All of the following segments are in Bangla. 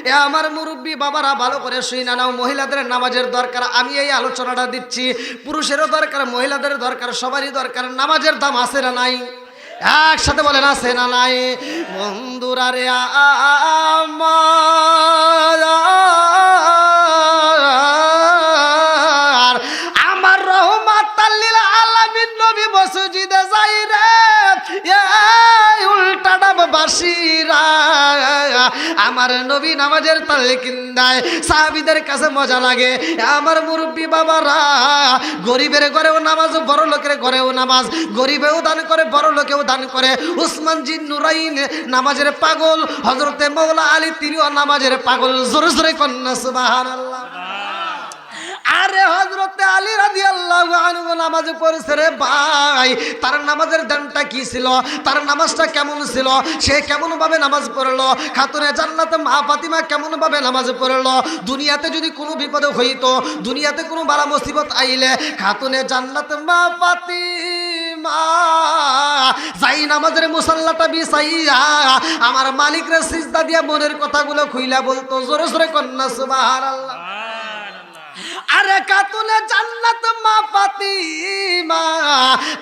এ আমার মুরব্বী বাবারা ভালো করে শুনে নাও, মহিলাদের নামাজের দরকার। আমি এই আলোচনাটা দিচ্ছি, পুরুষেরও দরকার, মহিলাদের দরকার, সবারই দরকার। নামাজের দাম আছে না নাই? একসাথে বলেন আছে না নাই? বন্ধুরা রে আমার রহমাতাল লিল আলামিন নবী মসজিদে যাই রে, উল্টাটা বাসিরা আমার নবী নামাজের তালিকিন দেয়, সাহাবীদের কাছে মজা লাগে। আমার মুরব্বী বাবারা, গরিবের ঘরেও নামাজ, বড় লোকের ঘরেও নামাজ, গরিবেও দান করে, বড় লোকেও দান করে। উসমান জিন নুরাইন নামাজের পাগল, হযরতে মাওলা আলী তিনিও নামাজের পাগল। জোরে জোরে কন্যা সুবহানাল্লাহ। আরে হযরতে আলী রাদিয়াল্লাহু আনহু নামাজ পড়ছে রে ভাই, তার নামাজের দানটা কি ছিল, তার নামাজটা কেমন ছিল, সে কেমন ভাবে নামাজ পড়লো, খাতুনে জান্নাতে মা ফাতিমা কেমন ভাবে নামাজ পড়লো। দুনিয়াতে যদি কোনো বিপদ হইতো, দুনিয়াতে কোনো বালা মুসিবত আইলে, খাতুনে জান্নাতে মা ফাতিমা যাই নামাজের মুসাল্লাটা বিছাইয়া আমার মালিকরে সিজদা দিয়া মনের কথাগুলো খুইলা বলতো। জোরে জোরে কন্যা সুবহানাল্লাহ। আরে খাতুনে জান্নাত মা ফাতিমা,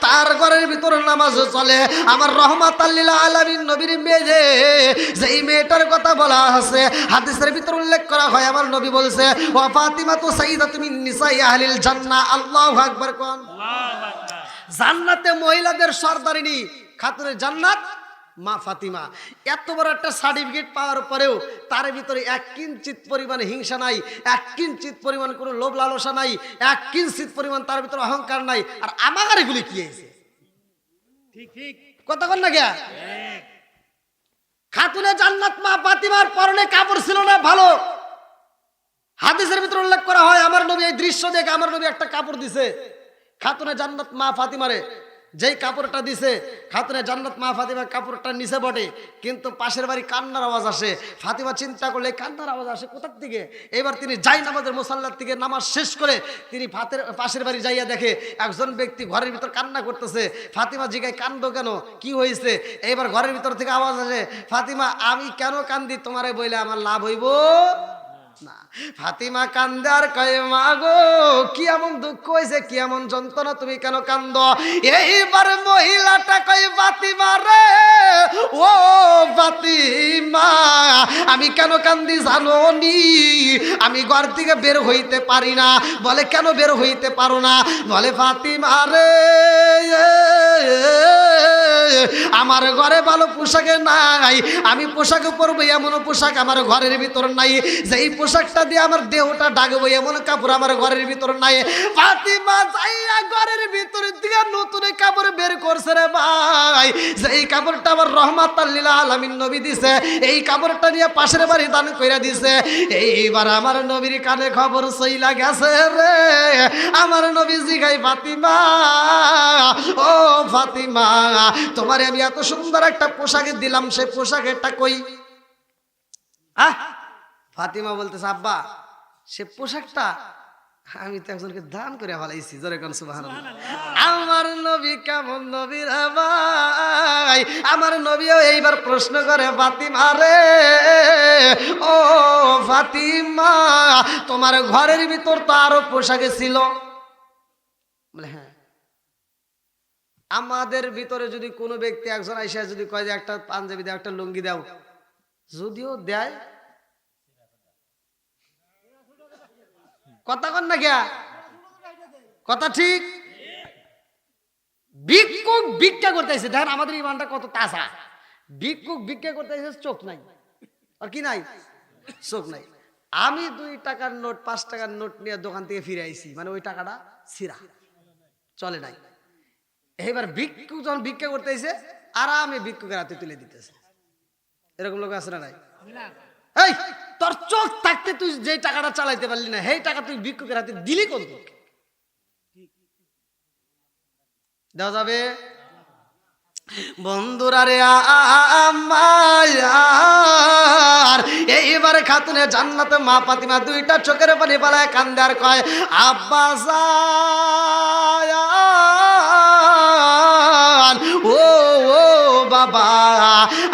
তার ঘরের ভিতর নামাজ চলে। আমার রহমাতাল লিল আলামিন নবীর মেয়ে, যেই মেয়েটার কথা বলা আছে হাদিসের ভিতর উল্লেখ করা হয়, আমার নবী বলছে ওয়া ফাতিমা তু সাইয়্যিদাতু মিন নিসাই আহলিল জান্নাহ। আল্লাহু আকবার কোন। আল্লাহু আকবার। জান্নাতে মহিলাদের সরদারিনী খাতুনে জান্নাত মা ফাতিমা। এত বড় একটা সার্টিফিকেট পাওয়ার পরেও তার ভিতরে এক কিঞ্চিত পরিমাণ হিংসা নাই, এক কিঞ্চিত পরিমাণ কোনো লোভ লালসা নাই, এক কিঞ্চিত পরিমাণ তার ভিতরে অহংকার নাই। আর আমার এগুলি কি হয়েছে? ঠিক ঠিক কথা বল না গিয়া। খাতুনে জান্নাত মা ফাতিমার পরনে কাপড় ছিল না ভালো, হাদিসের ভিতরে উল্লেখ করা হয়। আমার নবী এই দৃশ্য দেখে আমার নবী একটা কাপড় দিছে খাতুনে জান্নাত মা ফাতিমারে। যেই কাপড়টা দিছে খাতুনে জান্নাত মা ফাতিমার কাপড়টা নিচে বটে, কিন্তু পাশের বাড়ি কান্নার আওয়াজ আসে। ফাতিমা চিন্তা করলে কান্নার আওয়াজ আসে কোথার থেকে। এবার তিনি যাই নামাজের মুসাল্লার থেকে নামাজ শেষ করে তিনি পাশের বাড়ি যাইয়া দেখে একজন ব্যক্তি ঘরের ভিতর কান্না করতেছে। ফাতিমা জিগায় কান্দো কেন, কি হয়েছে? এবার ঘরের ভিতর থেকে আওয়াজ আসে, ফাতিমা আমি কেন কান্দি তোমারে বইলে আমার লাভ হইব না। ফাতিমা কান্দে আর কয় মা গো কি এমন দুঃখ হয়েছে, কি এমন যন্ত্রণা, তুমি কেন কান্দ? এইবার মহিলাটা কয় ফাতিমা রে, ও ফাতিমা আমি কেন কান্দি জানো নি? আমি ঘর থেকে বের হইতে পারি না। বলে কেন বের হইতে পারো না? বলে ফাতিমা রে আমার ঘরে ভালো পোশাকে নাই, আমি পোশাকে পরবো এমন পোশাক আমার ঘরের ভিতর নাই, যেই পোশাকটা দিয়ে আমার দেহটা ডাকবো এমন কাপড় আমার ঘরের ভিতর নাই। ফাতিমা যাইয়া ঘরের ভিতর থেকে নতুন কাপড় বের করছে রে ভাই, যেই কাপড়টা আমার রহমাতাল লিল আলামিন নবী দিছে, এই কাপড়টা নিয়ে পাশের বাড়ি দান কইরা দিছে। এইবার আমার নবীর কানে খবর চইলা গেছে রে। আমার নবী জিগাই ফাতিমা ও ফাতিমা তোমারে আমি এত সুন্দর একটা পোশাক দিলাম, সেই পোশাকেরটা কই? ফাতিমা বলতেছে আব্বা সে পোশাকটা আমি তো একজনকে দান করে ফেলাইছি। জোরে কোন সুবহানাল্লাহ। আমার নবী কেমন নবী রে ভাই, আমার নবীও এইবার প্রশ্ন করে ফাতিমা রে, ও ফাতিমা তোমার ঘরের ভিতর তো আরো পোশাকে ছিল? বলে হ্যাঁ। আমাদের ভিতরে যদি কোনো ব্যক্তি একজন আইসা যদি কয় যে একটা পাঞ্জাবি দাও, একটা লুঙ্গি দাও, যদিও দেয়, কথা কন না গিয়া, কথা ঠিক। ভিক্ষুক ভিক্ষা করতেছে, দেখেন আমাদের ইমানটা কত তাজা। ভিক্ষুক ভিক্ষা করতেছে, চোখ নাই, আর কি নাই, চোখ নাই। আমি 2 টাকার নোট 5 টাকার নোট নিয়ে দোকান থেকে ফিরে আইছি, মানে ওই টাকাটা ছিঁড়া, চলে নাই। এবার ভিক্ষুক যখন ভিক্ষা করতেছে আরামে ভিক্ষুকের হাতে তুলে দিতেছে। এরকম লোক আছে না নাই? এই তোর চোখ থাকতে তুই যে টাকাটা চালাইতে পারলি না, সেই টাকা তুই ভিক্ষুকের হাতে দিলি কোন তোকে দেওয়া যাবে? বন্ধুরা রে আমার এইবার খাতুনে জান্নাতে মা ফাতিমা 2টা চোখের পানি পালায় কান্দে আর কয় আব্বা জান, ও বাবা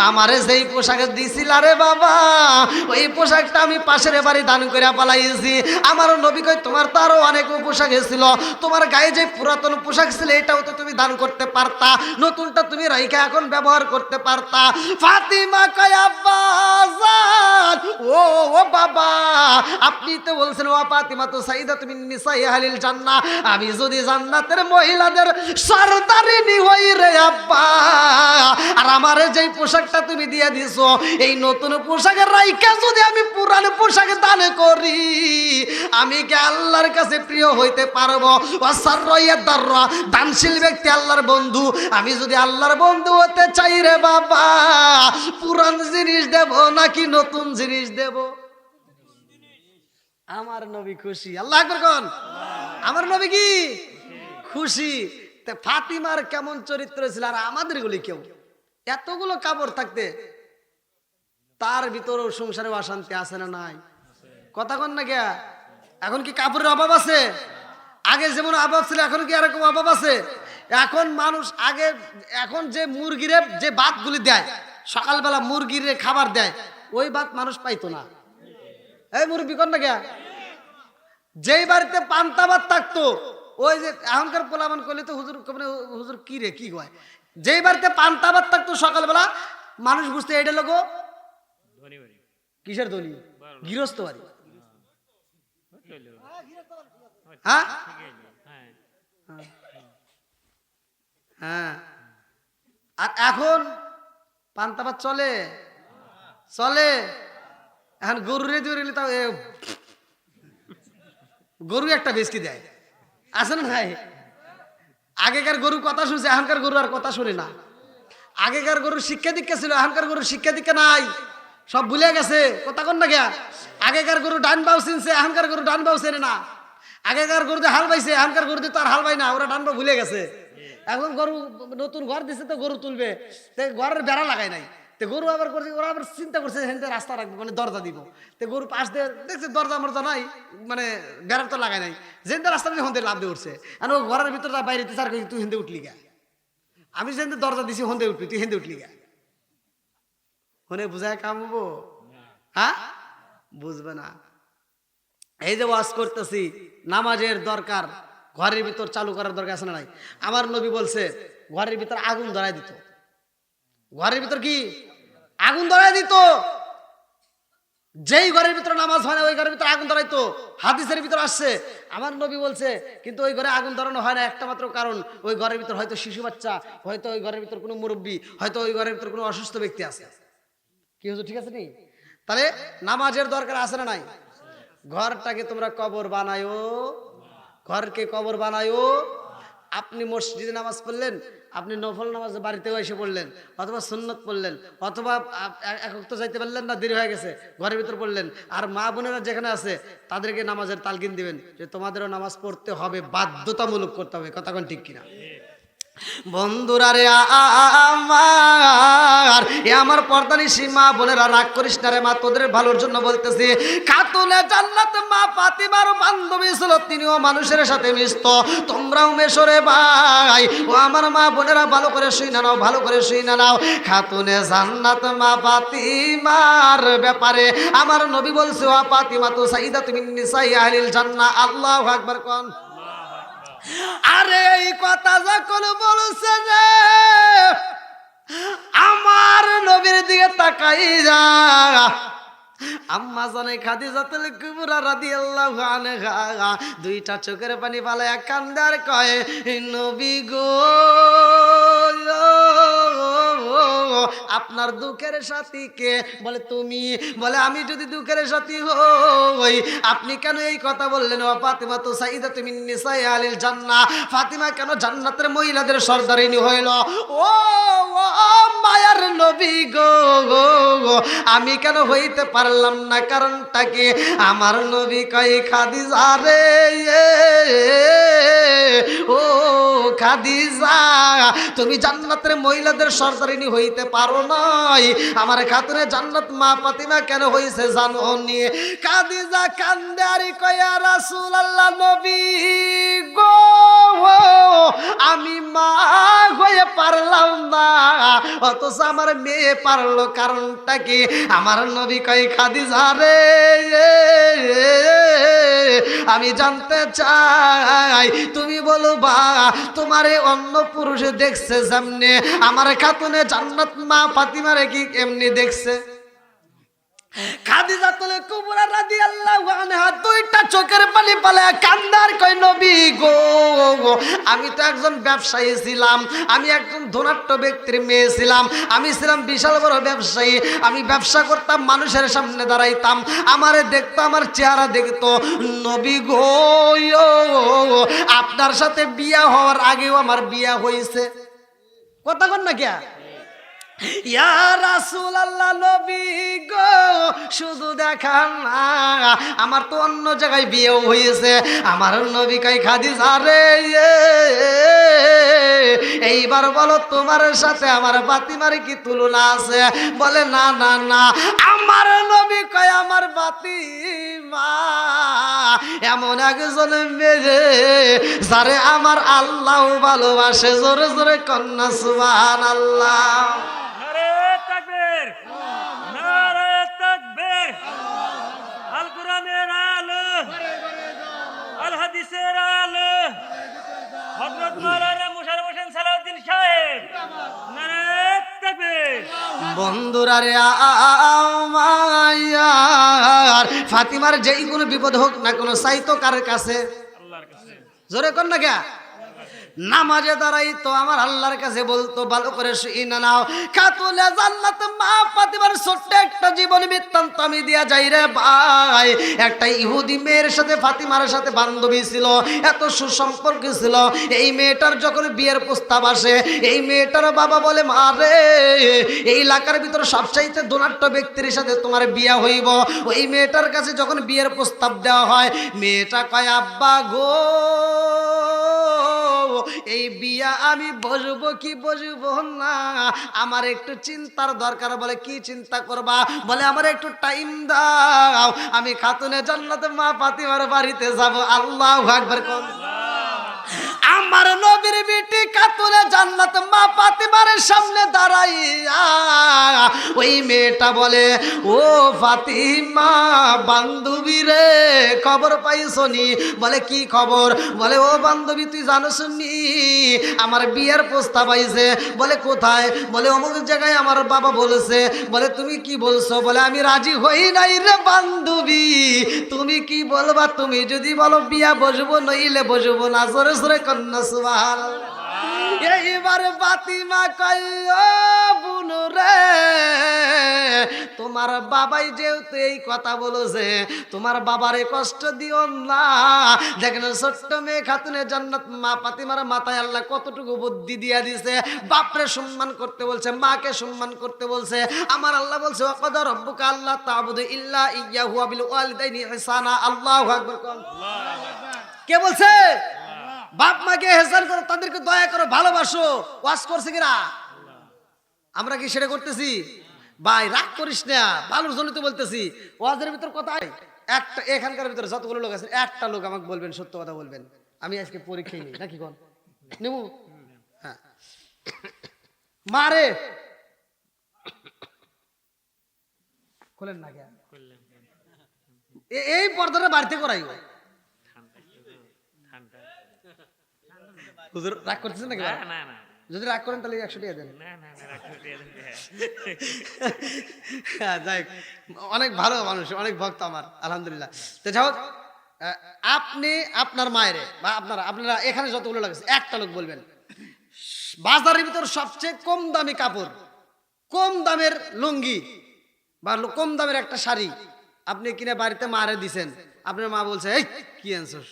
আমারে যেই পোশাক দিছিল রে বাবা ওই পোশাকটা আমি পাশের বাড়ি দান করে পালাইছি। আমার নবী কই তোমার তো আরো অনেক পোশাক ছিল, তোমার গায়ে যে পুরাতন পোশাক ছিল এটাও তো তুমি দান করতে পারতা, নতুনটা তুমি রাইখা এখন ব্যবহার করতে পারতা। ফাতিমা কয় আব্বা জান ও ও বাবা আপনি তো বলছেন ও ফাতিমা তো সাইদা তুমি নিসাই আহলিল জান্নাহ, আমি যদি জান্নাতের মহিলাদের সরদারিনী হই রে আব্বা, আর আমারে যেই পোশাকটা তুমি দিয়ে দিছো এই নতুন পোশাকের রাইখা যদি আমি পুরানো পোশাক দান করি আমি কি আল্লাহর কাছে প্রিয় হইতে পারবো? দানশীল ব্যক্তি আল্লাহর বন্ধু, আমি যদি আল্লাহর বন্ধু হতে চাই রে বাবা পুরান জিনিস দেব নাকি নতুন জিনিস দেব? আমার নবী খুশি, আল্লাহ আকবার কোন, আমার নবী কি খুশি। ফাতিমার কেমন চরিত্র ছিল আর আমাদের গুলি কেউ এতগুলো কাপড় থাকতে তার ভিতরেও সংসারে অশান্তি আছে না নাই? কথা কন না কে? এখন কি কাপড়ের অভাব আছে? আগে যেমন অভাব ছিল এখন কি এরকম অভাব আছে? এখন মানুষ আগে এখন যে মুরগিরে যে ভাতগুলি দেয় সকালবেলা মুরগিরে খাবার দেয় ওই ভাত মানুষ পাইতো না। এই মুরগি কন না কে? যেই বাড়িতে পান্তা ভাত থাকতো ওই যে এখনকার পোলাবান করলে তো হুজুর হুজুর কি রে কি কয়, যেই বাড়িতে পান্তা ভাত থাকতো সকালবেলা মানুষ বুঝতে এটা লোক কিসের ধনী, গৃহস্থ বাড়ি। হ্যাঁ হ্যাঁ আর এখন পান্তা ভাত চলে চলে। এখন গরুরে দিয়ে তাও গরু একটা বেশকি দেয় আছে না ভাই? আগেকার গরু কথা শুনছে, এখনকার গরু আর কথা শুনে না। আগেকার গরুর শিক্ষা দীক্ষা ছিল, এখনকার গরুর শিক্ষা দীক্ষা নাই, সব ভুলে গেছে। কথা কন না গিয়া? আগেকার গরু ডান বাউ চিনছে, এখনকার গরু ডান বাউ চেনে না। আগেকার গরুতে হাল বাইছে, এখনকার গরুতে তো আর হাল বাই না, ওরা ডান বাউ ভুলে গেছে। এখন গরু নতুন ঘর দিছে তো গরু তুলবে, ঘরের বেড়া লাগাই নাই, তো গরু আবার করছে, ওরা আবার চিন্তা করছে হেনতে রাস্তা রাখবো মানে দরজা দিব, তো গরু পাশ দিয়ে দেখছে দরজা মরজা নাই মানে বেড়া তো লাগাই নাই, যেতে রাস্তা দিয়ে হন্দে লাভ দিয়ে উঠছে। আর ও ঘরের ভিতরে বাইরে স্যার তুই হেন্দে উঠলি গা, আমি যেতে দরজা দিছি হন্দে উঠবি, তুই হেন্দে উঠলি গা। হনে বুঝায় কাম হবো? হ্যাঁ বুঝবে না। এই যে ওয়াজ করতেছি নামাজের দরকার ঘরের ভিতর চালু করার দরকার আছে না নাই? আমার নবী বলছে ঘরের ভিতর আগুন ধরাই দিত, ঘরের ভিতর কি আগুন ধরাই দিত, যেই ঘরের ভিতরে নামাজ হয় না ওই ঘরের ভিতরে আগুন ধরাইতো। হাদিসের ভিতর আসছে আমার নবী বলছে কিন্তু ওই ঘরে আগুন ধরানো হয় না একটা মাত্র কারণ ওই ঘরের ভিতর হয়তো শিশু বাচ্চা, হয়তো ওই ঘরের ভিতর কোনো মুরব্বী, হয়তো ওই ঘরের ভিতর কোনো অসুস্থ ব্যক্তি আছে। কি হচ্ছে ঠিক আছে নি? তাহলে নামাজের দরকার আছে না নাই? ঘরটাকে তোমরা কবর বানায়ো, ঘরকে কবর বানায়ো। আপনি মসজিদে নামাজ পড়লেন, আপনি নফল নামাজ বাড়িতেও এসে পড়লেন, অথবা সুন্নত পড়লেন, অথবা এক ওয়াক্ত যাইতে পারলেন না দেরি হয়ে গেছে ঘরের ভিতর পড়লেন। আর মা বোনেরা যেখানে আছে তাদেরকে নামাজের তালকিন দিবেন যে তোমাদেরও নামাজ পড়তে হবে, বাধ্যতামূলক করতে হবে। কথা কোন ঠিক কিনা? বন্ধুরা রে আমার এ আমার পর্দানিশী মা বোনেরা রাগ করিস না রে মা, তোদের ভালোর জন্য বলতেছি। খাতুনে জান্নাত মা ফাতিমার বান্ধবী ছিল, তিনিও মানুষের সাথে মিশতো, তোমরাও মেশো রে ভাই। ও আমার মা বোনেরা ভালো করে শুই না নাও, ভালো করে শুই না নাও। খাতুনে জান্নাত মা ফাতিমার ব্যাপারে আমার নবী বলছে ও ফাতিমা তো সাইদা তুমি নিসাই আহলিল জান্নাহ। আল্লাহু আকবার কোন। আরে এই কথা যখন বলছে রে আমার নবীর দিকে তাকাই যা, আম্মা জানে খাদিজাতুল কুবরা রাদিয়াল্লাহু আনহা দুইটা চোখের পানি ফালায়া কান্দে আর কয় নবী গো আপনার দুঃখের সাথী কে? বলে তুমি। বলে আমি যদি দুঃখের সাথী হই আপনি কেন এই কথা বললেন? ও ফাতিমা তো সাইদাতুম মিন নিসাই আহলিল জান্নাহ, ফাতিমা কেন জান্নাতের মহিলাদের সরদারিনী হইল? ও মায়ার নবী গো আমি কেন হইতে পারলাম না? কারণটা কি? আমার নবী কয় খাদিজা রে ও খাদিজা তুমি জান্নাতের মহিলাদের সরদারিনী হইতে পারো নাই, আমার খাতুনে জান্নাত মা ফাতিমা কেন হইছে জানো নি? খাদিজা কান্দে আর কয় ইয়া রাসূলুল্লাহ নবী গো আমি মা হয়ে পারলাম না, অথচ আমার মেয়ে পারলো। কারণটা কি? আমার নবী কয় খাদিজা রে, আমি জানতে চাই তুমি বলবা তোমারে অন্য পুরুষে দেখছে যেমনে, আমার খাতুনে জান্নাত মা ফাতিমারে কি এমনি দেখছে? খাদিজাতুল কুবরা রাদিয়াল্লাহু আনহা দুইটা চোখের পানি পালায়া কান্দার কই নবী গো, আমি তো একজন ব্যবসায়ী ছিলাম, আমি একজন ধনাঢ্য ব্যক্তির মেয়ে ছিলাম, আমি ছিলাম বিশাল বড় ব্যবসায়ী, আমি ব্যবসা করতাম, মানুষের সামনে দাঁড়াইতাম, আমারে দেখতো, আমার চেহারা দেখতো। নবী গো, আপনার সাথে বিয়া হওয়ার আগেও আমার বিয়া হয়েছে। কথা কন না কে? ইয়া রাসূলুল্লাহ, নবী গো শুধু দেখা না, আমার তো অন্য জায়গায় বিয়েও হয়েছে। আমার নবী কই খাদিজা রে, এইবার বলো তোমার সাথে আমার ফাতিমার কি তুলনা আছে? বলে না না না। আমার নবী কয় আমার ফাতিমা এমন একজন মেয়ে যারে আমার আল্লাহ ভালোবাসে। জোরে জোরে কন্যা সুবহানাল্লাহ। আল কোরআনের আলো, আল হাদিসের আলো, হযরত মাওলানা মুশাররফ হোসেন সালাউদ্দিন সাহেব, নারে তাকবীর। বন্ধুরা রে আমার ফাতিমার যেই কোনো বিপদ হোক না কোনো চাইতো কার কাছে? আল্লাহর কাছে। জোরে কর না কে? নামাজে দাঁড়াই তো আমার আল্লাহর কাছে বলতো, ভালো করে শুনে নাও, খাতুনে জান্নাত মা ফাতিমার ছোট্ট একটা জীবন বৃত্তান্ত আমি দিয়া যাই রে ভাই। একটা ইহুদি মেয়ের সাথে ফাতিমার সাথে বান্ধবী ছিল, এত সুসম্পর্ক ছিল। এই মেয়েটার যখন বিয়ের প্রস্তাব আসে, এই মেয়েটার বাবা বলে মা রে, এই এলাকার ভিতরে সবচাইতে ধনাঢ্য ব্যক্তির সাথে তোমার বিয়া হইব। ওই মেয়েটার কাছে যখন বিয়ের প্রস্তাব দেওয়া হয়, মেয়েটা কয় আব্বা গো, এই বিয়া আমি বসবো কি বসবো না, আমার একটু চিন্তার দরকার। বলে কি চিন্তা করবা? বলে আমার একটু টাইম দাও, আমি খাতুনে জান্নাত মা ফাতিমার বাড়িতে যাব। আল্লাহু আকবার। আমার নবীর বিটি খাতুনে জান্নাত মা ফাতিমার সামনে দাঁড়াইয়া ওই মেয়েটা বলে, ও ফাতিমা বান্ধবী রে, খবর পাইছনি? বলে কি খবর? বলে ও বান্ধবী তুই জানোস নি আমার বিয়ের প্রস্তাব আইছে? বলে কোথায়? বলে অমুক জায়গায় আমার বাবা বলেছে। বলে তুমি কি বলছো? বলে আমি রাজি হই নাই রে বান্ধবী, তুমি কি বলবা? তুমি যদি বলো বিয়া বসবো নইলে বসবো না। জোরে জোরে কন্যা সুবহানাল্লাহ। এইবার ফাতিমা কই ও বুনু রে, তোমার বাবাই যেহেতু এই কথা বলেছে, তোমার বাবারে কষ্ট দিও না। দেখেন ছোট্ট মেয়ে খাতুনে জান্নাত মা ফাতিমার মাথায় আল্লাহ কতটুকু বুদ্ধি দিয়া দিছে। বাপরে সম্মান করতে বলছে, মাকে সম্মান করতে বলছে। আমার আল্লাহ বলছে ওয়াকাদা রাব্বুকা আল্লা তা'বুদু ইল্লা ইয়্যাহু ওয়া বিল ওয়ালিদাইনি ইহসানা। আল্লাহু আকবার। কে বলছে? বাপ মাকে ইহসান করো, তাদেরকে দয়া করো, ভালোবাসো। ওয়াজ করছে কিনা? আমরা কি সেটা করতেছি? ভাই রাগ করিস না, ভালোর জন্য তো বলতেছি। ওয়াজের ভিতর কথাই একটা, এখানকার ভিতরে যতগুলো লোক আছে একটা লোক আমাকে বলবেন, সত্য কথা বলবেন, আমি আজকে পরীক্ষায় নিই নাকি কোন নেব? হ্যাঁ মারে খোলেন না কে? এই পর্দাটা বাড়িতে করাই। হুজুর রাগ করতেছেন নাকি? না না, যদি রাগ করেন তাহলে 100 টাকা দেন। না না, যাই অনেক ভালো মানুষ, অনেক ভক্ত আমার, আলহামদুলিল্লাহ। তো যাই হোক, আপনি আপনার মায়ের বা আপনারা এখানে যতগুলো লাগছে একটা লোক বলবেন বাজারের ভিতর সবচেয়ে কম দামি কাপড়, কম দামের লুঙ্গি বা কম দামের একটা শাড়ি আপনি কিনে বাড়িতে মারে দিছেন, আপনার মা বলছে এই কি আনছস?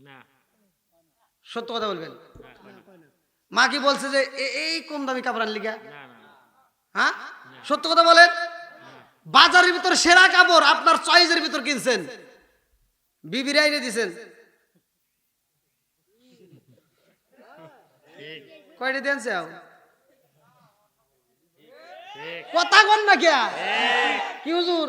না, সত্য কথা বলবেন। মা কি বলছে যে এই কম দামি কাপড় আনলি কে? হ্যাঁ সত্য কথা বলেন। বাজারের ভিতর সেরা কাপড় আপনার চয়েসের ভিতর কিনছেন, বিবির আইনে দিছেন, কয়টা দেনছে? কথা কন না কে? কি হুজুর?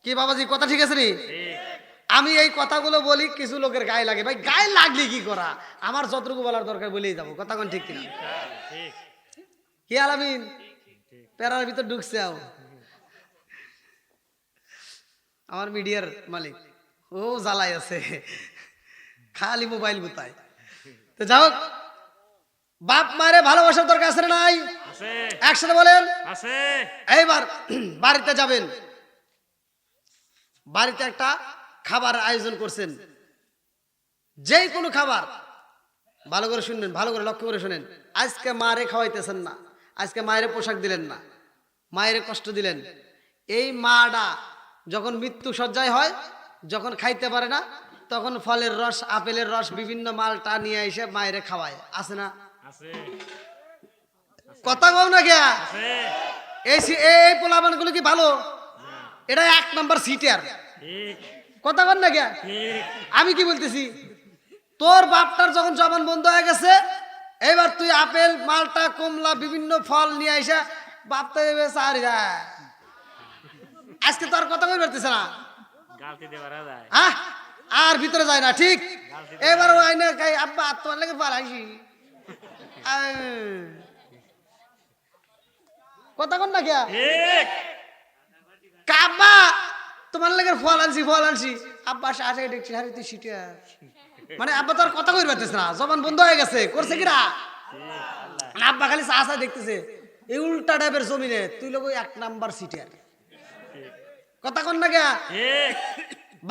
কি বাবাজি কথা ঠিক আছে নি? ঠিক আমি এই কথাগুলো বলি কিছু লোকের গায়ে লাগে, ভাই গায়ে লাগলে কি করা, আমার যতটুকু বলার দরকার বলেই যাবো, কথা কোন ঠিক কিনা? ঠিক কি আলামিন প্যারার ভিতর ঢুকছে আমার মিডিয়ার মালিক, ও জ্বালাই আছে, খালি মোবাইল গুতায়। তো যাই হোক, বাপ মারে ভালোবাসার দরকার আছে না নাই? আছে একসাথে বলেন। আছে এইবার বাড়িতে যাবেন, বাড়িতে একটা খাবার আয়োজন করছেন, যেই কোনো খাবার, ভালো করে শুনবেন, ভালো করে লক্ষ্য করে শুনেন। আজকে মারে খাওয়াইতেছেন না, আজকে মায়ের পোশাক দিলেন না, মায়ের কষ্ট দিলেন। এই মাটা যখন মৃত্যু সজ্জায় হয়, যখন খাইতে পারে না, তখন ফলের রস, আপেলের রস, বিভিন্ন মালটা নিয়ে এসে মায়ের খাওয়ায়, আছে না? আছে কথা কও না কে? আছে এই পোলাপানগুলো কি ভালো? এটা 1 নাম্বার সিটার। ঠিক কথা কন না কে? ঠিক আমি কি বলতেছি, তোর বাপটার যখন জবান বন্ধ হয়ে গেছে, এবার তুই আপেল, মালটা, কমলা, বিভিন্ন ফল নিয়ে আইসা বাপটা সারি যায়। আজকে তোর কথা কই পারতেছে না, গালতি দিয়ে বাড়া যায় হ্যাঁ? আর ভিতরে যায় না, ঠিক? এবার ও আইনে খাই, আব্বা তোমার লাগে পালাইছি, কথা কন না কে? ঠিক কাব্বা তোমার লাগে ফল আনছি, ফল আনছি, আব্বা আসে দেখছি, আরে তুই সিটিয়া, মানে আব্বা তোর কথা কই পারতেছে না, জবান বন্ধ হয়ে গেছে, করছে কিরা? আব্বা খালি চা চা দেখতেছে, এই উল্টা টাইপের জমিনে তুই লোক 1 নাম্বার সিটিয়ার। কথা কন না কে? ঠিক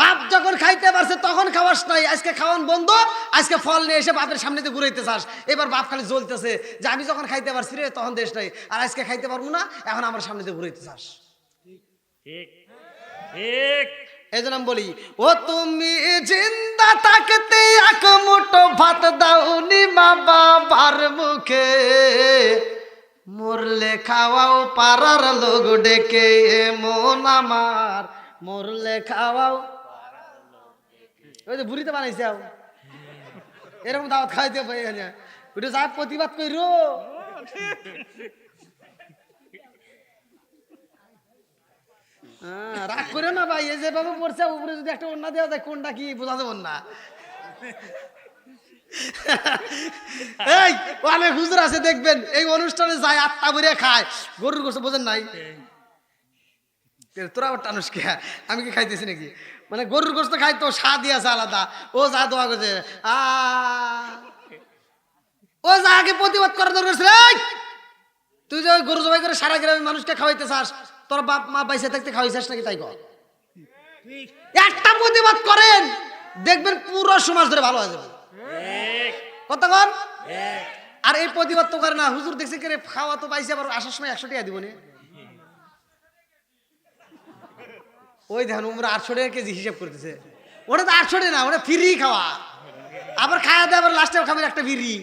বাপ যখন খাইতে পারছে তখন খাওয়াস নাই, আজকে খাওয়ান বন্ধ, আজকে ফল নিয়ে এসে বাপের সামনে দিয়ে ঘুরাইতে চাস। এবার বাপ খালি জ্বলতেছে যে আমি যখন খাইতে পারছি রে তখন দেশ নাই, আর আজকে খাইতে পারবো না, এখন আমার সামনে দিয়ে ঘুরাইতে চাস। ঠিক ঠিক এই জন্য আমি বলি, ও তুমি জিন্দা থাকতে 1 মুঠো ভাত দাওনি মা বাবার মুখে, মরলে খাওয়াও পাড়ার লোক ডেকে, মন আমার মরলে খাওয়াও। ওই যে বুড়িতে বানাইছে এরকম দাওয়াত খাইতে পাই, ওটা যা প্রতিবাদ কইরো। রাগ করে না ভাই, এই যেভাবে পড়ছে উপরে যদি একটা ওন্না দেওয়া যায়, কোনটা কি বোঝা যাবে না। এই অনেক হুজুর আছে দেখবেন এই অনুষ্ঠানে যায়, আত্মা ভরে খায়, গরুর গোশত বোঝেন নাই? তোরা আবার টানুস কে? আমি কি খাইতেছি নাকি? মানে গরুর গোশত খাই তো স্বাদ আছে আলাদা, ও যা দোয়া করছে, ও যা আগে প্রতিবাদ করার দরকার ছিল। এই, তুই যে ওই গরু জবাই করে সারা গ্রামের মানুষকে খাওয়াইতে চাস, তোর বাপ মা বাইসে থাকতে খাওয়াইছিস নাকি? তাই কর, একটা প্রতিবাদ করেন, দেখবেন পুরো সমাজ ধরে ভালো হয়ে যাবে। ঠিক কতক্ষণ? ঠিক আর এই প্রতিবাদ তো করে না, হুজুর দেখছে কে খাওয়া তো পাইছে, আবার আসার সময় 100 টাকা দিব না। ওই দেখেন উমরা 800 টাকা কেজি হিসাব করতেছে, ওটা তো 800 টাকা না, ওটা ফ্রি খাওয়া, আবার খাওয়া দেয়, আবার লাস্টে খাবেন একটা বিড়ি,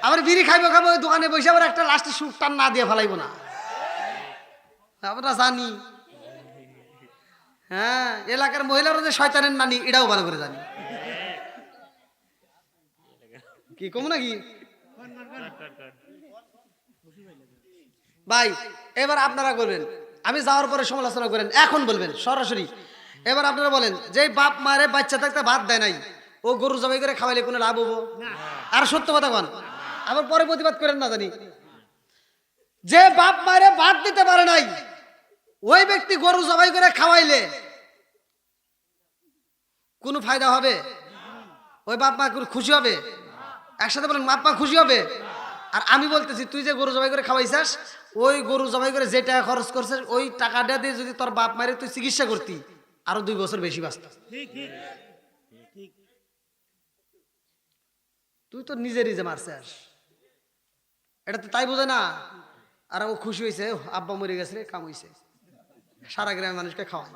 আবার বিড়ি খাইবো খাবো ওই দোকানে বসে, আবার একটা লাস্টে সুখ টান না দিয়ে ফেলাইবো না, আমরা জানি। হ্যাঁ, এলাকার মহিলারা যে শয়তানের নানি এটাও ভালো করে জানি। কি কম নাকি ভাই? এবার আপনারা করবেন, আমি যাওয়ার পরে সমালোচনা করেন, এখন বলবেন সরাসরি। এবার আপনারা বলেন, যে বাপ মারে বাচ্চা থাকতে ভাত দেয় নাই, ও গরু জবাই করে খাওয়াইলে কোনো লাভ হবো? আর সত্য কথা কন, আবার পরে প্রতিবাদ করেন না জানি। যে বাপ মারে ভাত দিতে পারে নাই, ওই ব্যক্তি গরু জবাই করে খাওয়াইলে কোনো ফায়দা হবে? ওই বাপ মা খুশি হবে? একসাথে বলেন, বাপ মা খুশি হবে? আর আমি বলতেছি, তুই যে গরু জবাই করে খাওয়াইছাস, ওই গরু জবাই করে যে টাকা খরচ করছিস, ওই টাকাটা দিয়ে যদি তোর বাপ মায়ের তুই চিকিৎসা করতি, আরো 2 বছর বেশি বাঁচত। তুই তো নিজে মারছিস, এটা তো তাই বোঝে না। আর ও খুশি হয়েছে, আব্বা মরে গেছে রে, কাম হয়েছে, সারা গ্রামের মানুষকে খাওয়ায়।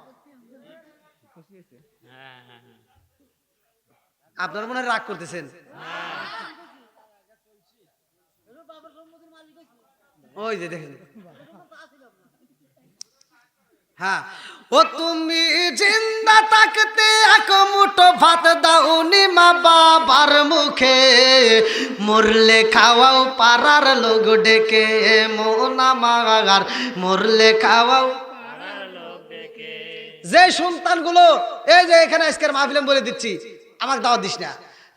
আপনার মনে হয় রাগ করতেছেন? ওই যে দেখেন, হ্যাঁ, ও তুমি জিন্দা থাকতে 1 মুঠো ভাত দাওনি মা বাবার মুখে, মরলে খাওয়াও পাড়ার লোক ডেকে, মন আমার মরলে খাওয়াও। যে সন্তানগুলো এই যে এখানে আজকের মাহফিলে বলে দিচ্ছি আমাকে দাওয়াত দিস না,